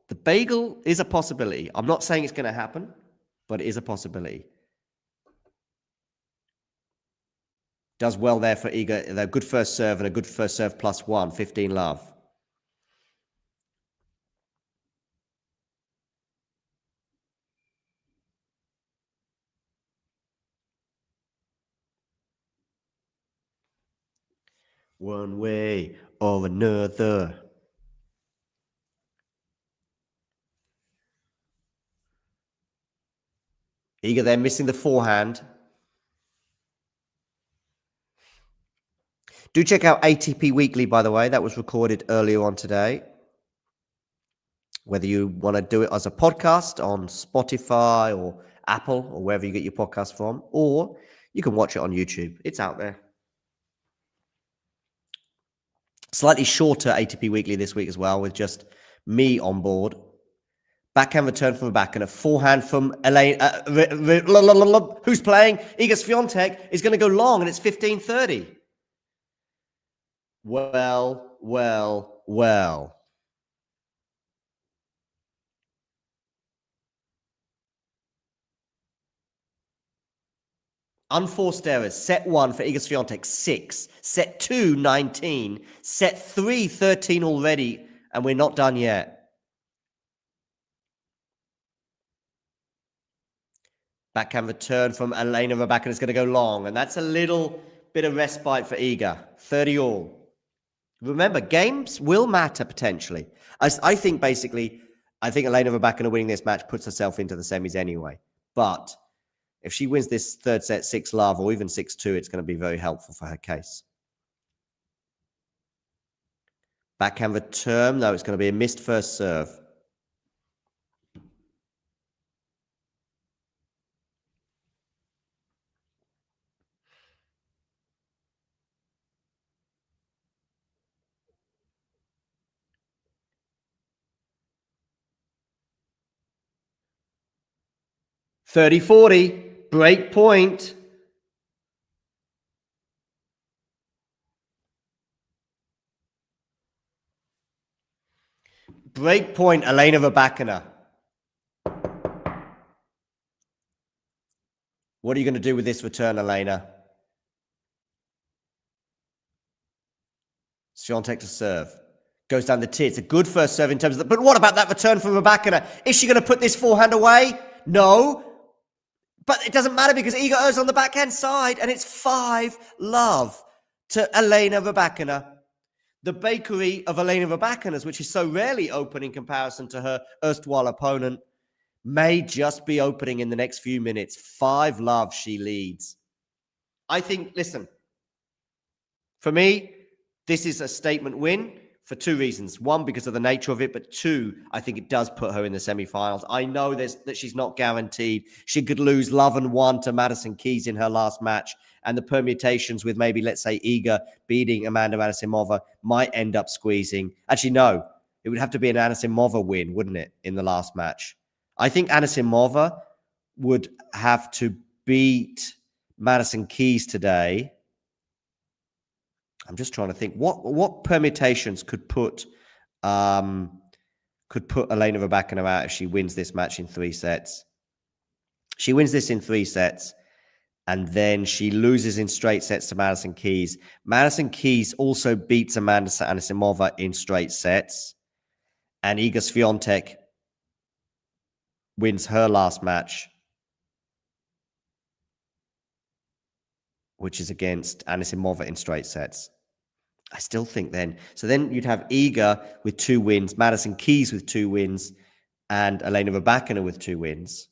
The bagel is a possibility. I'm not saying it's going to happen, but it is a possibility. Does well there for Iga. A good first serve and a good first serve +1, 15-love. One way or another. Iga there missing the forehand. Do check out ATP Weekly, by the way. That was recorded earlier on today. Whether you want to do it as a podcast on Spotify or Apple or wherever you get your podcast from, or you can watch it on YouTube. It's out there. Slightly shorter ATP Weekly this week as well, with just me on board. Backhand return from the back and a forehand from Elena. Who's playing? Iga Swiatek is going to go long, and it's 15-30. Well. Unforced errors. Set 1 for Iga Swiatek, 6. Set 2, 19. Set 3, 13 already, and we're not done yet. Backhand return from Elena Rybakina is going to go long, and that's a little bit of respite for Iga. 30 all. Remember, games will matter potentially. I think Elena Rybakina winning this match puts herself into the semis anyway. But if she wins this third set 6-love or even 6-2, it's going to be very helpful for her case. Backhand return. No, it's going to be a missed first serve. (30-40) break point. Break point, Elena Rybakina. What are you going to do with this return, Elena? Swiatek to serve. Goes down the tee. It's a good first serve in terms of the... But what about that return from Rybakina? Is she going to put this forehand away? No. But it doesn't matter because Iga is on the backhand side and it's 5-love to Elena Rybakina. The bakery of Elena Rybakina's, which is so rarely open in comparison to her erstwhile opponent, may just be opening in the next few minutes. 5-love, she leads. I think, listen, for me, this is a statement win for 2 reasons. 1, because of the nature of it, but 2, I think it does put her in the semifinals. I know that she's not guaranteed. She could lose love and 1 to Madison Keys in her last match, and the permutations with maybe, let's say, Iga beating Amanda Anisimova might end up squeezing. Actually, no. It would have to be an Anisimova win, wouldn't it, in the last match? I think Anisimova would have to beat Madison Keys today. I'm just trying to think what permutations could put Elena Rybakina out if she wins this match in 3 sets. She wins this in 3 sets, and then she loses in straight sets to Madison Keys. Madison Keys also beats Amanda Anisimova in straight sets, and Iga Swiatek wins her last match, which is against Anisimova in straight sets. I still think then. So then you'd have Iga with 2 wins, Madison Keys with 2 wins, and Elena Rybakina with 2 wins.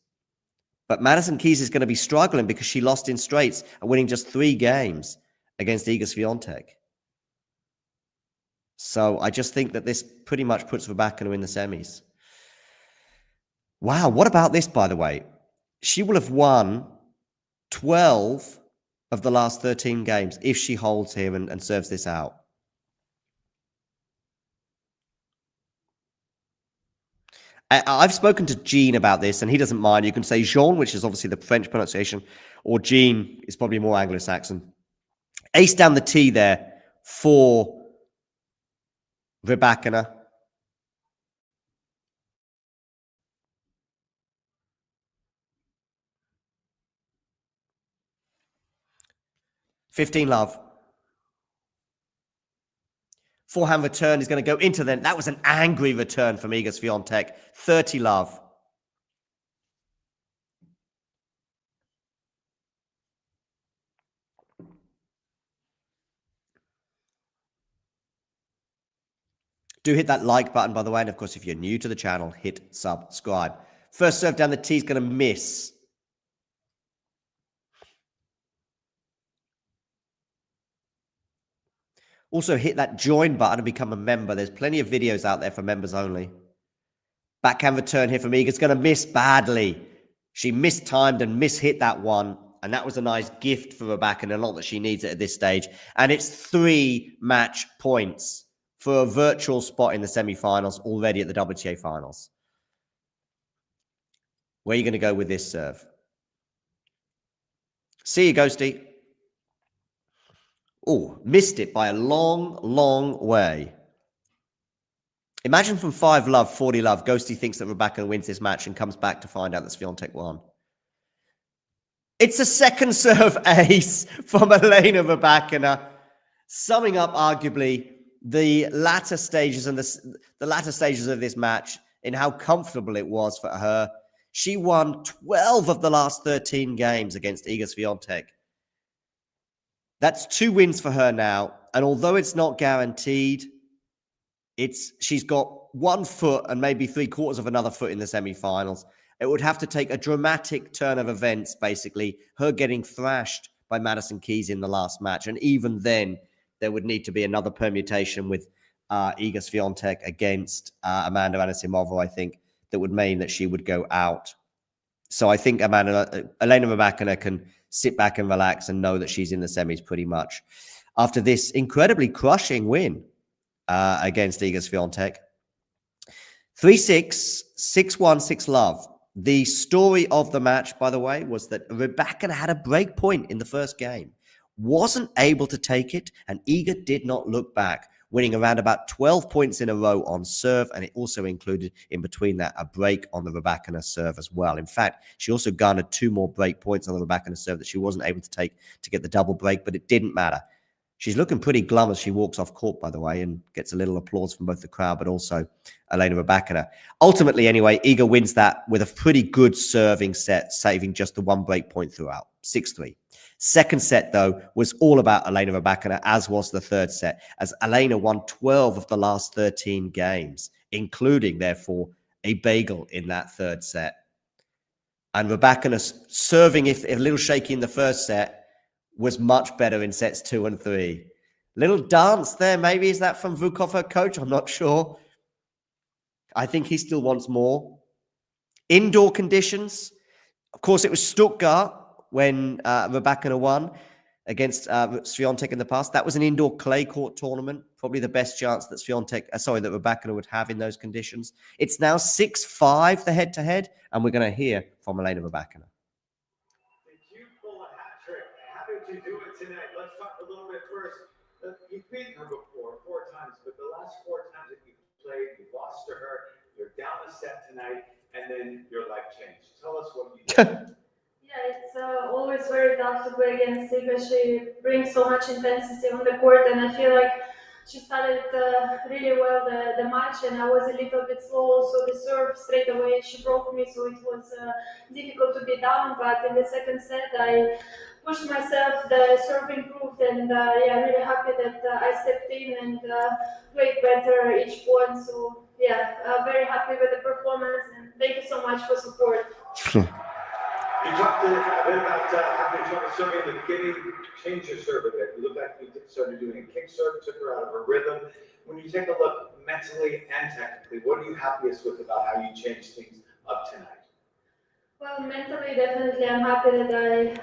But Madison Keys is going to be struggling because she lost in straights and winning just 3 games against Iga Swiatek. So I just think that this pretty much puts Rybakina in the semis. Wow, what about this, by the way? She will have won 12 of the last 13 games if she holds here and serves this out. I've spoken to Jean about this, and he doesn't mind. You can say Jean, which is obviously the French pronunciation, or Jean is probably more Anglo-Saxon. Ace down the tee there for Rybakina. (15-love). Forehand return is going to go into them. That was an angry return from Iga Swiatek. 30-love. Do hit that like button, by the way. And of course, if you're new to the channel, hit subscribe. First serve down the tee is going to miss. Also, hit that join button and become a member. There's plenty of videos out there for members only. Backhand return here from Iga. It's going to miss badly. She mistimed and mishit that one. And that was a nice gift for Rybakina. Not that she needs it at this stage. And it's 3 match points for a virtual spot in the semifinals already at the WTA Finals. Where are you going to go with this serve? See you, Ghosty. Oh, missed it by a long, long way. Imagine from 5-love, 40-love, Ghosty thinks that Rybakina wins this match and comes back to find out that Swiatek won. It's a second serve ace from Elena Rybakina, summing up arguably the latter stages and the latter stages of this match in how comfortable it was for her. She won 12 of the last 13 games against Iga Swiatek. That's 2 wins for her now. And although it's not guaranteed, she's got 1 foot and maybe 3/4 of another foot in the semifinals. It would have to take a dramatic turn of events, basically, her getting thrashed by Madison Keys in the last match. And even then, there would need to be another permutation with Iga Swiatek against Amanda Anisimova, I think, that would mean that she would go out. So I think Elena Rybakina can sit back and relax and know that she's in the semis pretty much after this incredibly crushing win against Iga Swiatek. 3-6, 6-1, 6-love. The story of the match, by the way, was that Rybakina had a break point in the first game, wasn't able to take it, and Iga did not look back, winning around about 12 points in a row on serve, and it also included, in between that, a break on the Rybakina serve as well. In fact, she also garnered 2 more break points on the Rybakina serve that she wasn't able to take to get the double break, but it didn't matter. She's looking pretty glum as she walks off court, by the way, and gets a little applause from both the crowd, but also Elena Rybakina. Ultimately, anyway, Iga wins that with a pretty good serving set, saving just the 1 break point throughout, 6-3. Second set, though, was all about Elena Rybakina, as was the third set, as Elena won 12 of the last 13 games, including, therefore, a bagel in that third set. And Rybakina serving, if a little shaky in the first set, was much better in sets 2 and 3. Little dance there, maybe. Is that from Vukov, her coach? I'm not sure. I think he still wants more. Indoor conditions. Of course, it was Stuttgart when Rybakina won against Swiatek in the past. That was an indoor clay court tournament. Probably the best chance that that Rybakina would have in those conditions. It's now 6-5, the head-to-head, and we're going to hear from Elena Rybakina. To do it tonight. Let's talk a little bit first. You've beaten her before 4 times, but the last 4 times that you played, you lost to her. You're down a set tonight, and then your life changed. Tell us what you did. Yeah, it's always very tough to play against Iga. She brings so much intensity on the court, and I feel like she started really well the match, and I was a little bit slow, so the serve straight away she broke me, so it was difficult to be down. But in the second set, I pushed myself, the serve improved, and yeah, really happy that I stepped in and played better each point. So yeah, very happy with the performance, and thank you so much for support. You talked a bit about having trouble serving in the beginning. Change your serve a bit. You look like you started doing a kick serve, took her out of her rhythm. When you take a look mentally and technically, what are you happiest with about how you changed things up tonight? Well, mentally, definitely, I'm happy that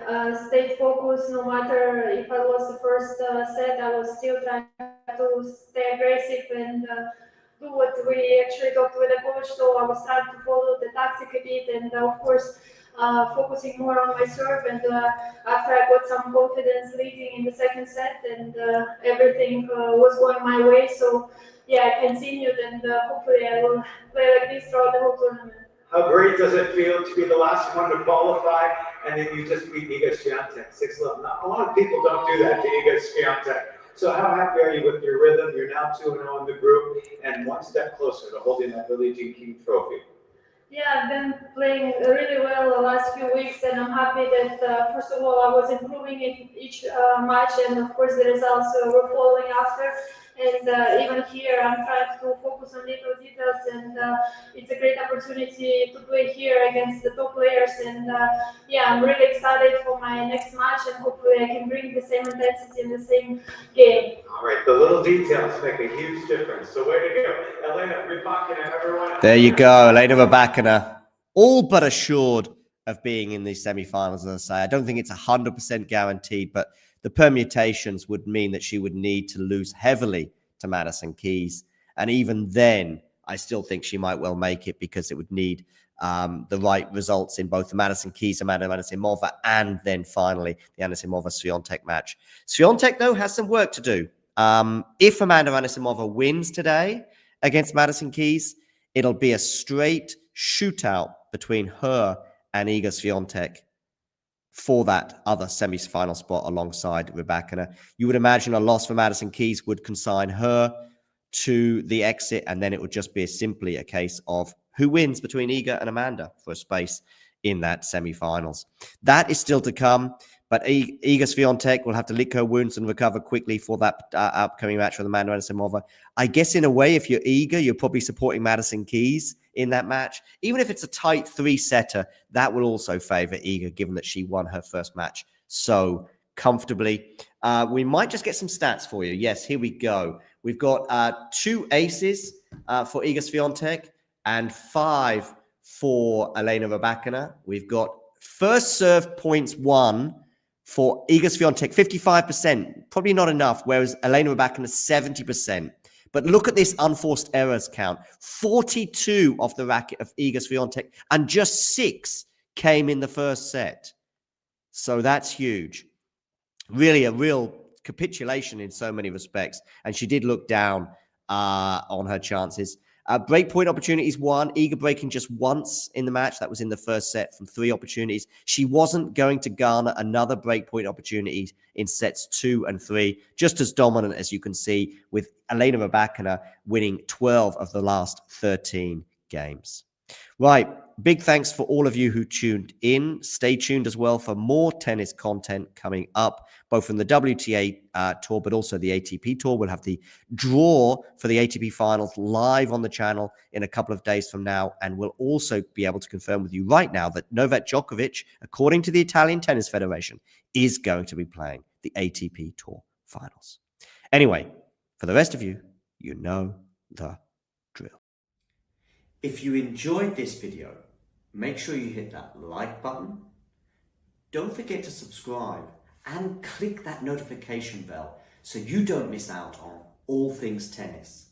I stayed focused. No matter if I lost the first set, I was still trying to stay aggressive and do what we actually talked with the coach. So I was trying to follow the tactic a bit, and of course, focusing more on my serve. And after I got some confidence leading in the second set, and everything was going my way. So yeah, I continued, and hopefully I will play like this throughout the whole tournament. How great does it feel to be the last one to qualify, and then you just beat Iga Swiatek 6-love? Not a lot of people don't do that to Iga Swiatek. So how happy are you with your rhythm? You're now 2-0 in the group, and one step closer to holding that Billie Jean King trophy. Yeah, I've been playing really well the last few weeks, and I'm happy that, first of all, I was improving in each match, and of course the results were following after. And even here, I'm trying to focus on little details, and it's a great opportunity to play here against the top players. And yeah, I'm really excited for my next match, and hopefully I can bring the same intensity in the same game. All right, the little details make a huge difference. So way to go, Elena Rybakina, everyone. There you go, Elena Rybakina, all but assured of being in these semifinals, as I say. I don't think it's 100% guaranteed, but the permutations would mean that she would need to lose heavily to Madison Keys. And even then, I still think she might well make it because it would need the right results in both the Madison Keys, Amanda Anisimova, and then finally the Anisimova-Swiatek match. Swiatek, though, has some work to do. If Amanda Anisimova wins today against Madison Keys, it'll be a straight shootout between her and Iga Swiatek for that other semi-final spot alongside Rybakina. You would imagine a loss for Madison Keys would consign her to the exit, and then it would just be simply a case of who wins between Iga and Amanda for a space in that semi-finals. That is still to come, But Iga Swiatek will have to lick her wounds and recover quickly for that upcoming match with Amanda Anisimova. I guess in a way, if you're Iga, you're probably supporting Madison Keys in that match. Even if it's a tight 3-setter, that will also favor Iga, given that she won her first match so comfortably. We might just get some stats for you. Yes, here we go. We've got 2 aces for Iga Swiatek and 5 for Elena Rybakina. We've got first serve points won for Iga Swiatek, 55%, probably not enough, whereas Elena Rybakina, 70%. But look at this unforced errors count. 42 off the racket of Iga Swiatek, and just 6 came in the first set. So that's huge. Really a real capitulation in so many respects. And she did look down on her chances. Breakpoint opportunities won. Iga breaking just once in the match. That was in the first set from 3 opportunities. She wasn't going to garner another breakpoint opportunity in sets 2 and 3. Just as dominant as you can see, with Elena Rybakina winning 12 of the last 13 games. Right. Big thanks for all of you who tuned in. Stay tuned as well for more tennis content coming up, both from the WTA Tour, but also the ATP Tour. We'll have the draw for the ATP Finals live on the channel in a couple of days from now. And we'll also be able to confirm with you right now that Novak Djokovic, according to the Italian Tennis Federation, is going to be playing the ATP Tour Finals. Anyway, for the rest of you, you know the drill. If you enjoyed this video, make sure you hit that like button. Don't forget to subscribe and click that notification bell so you don't miss out on all things tennis.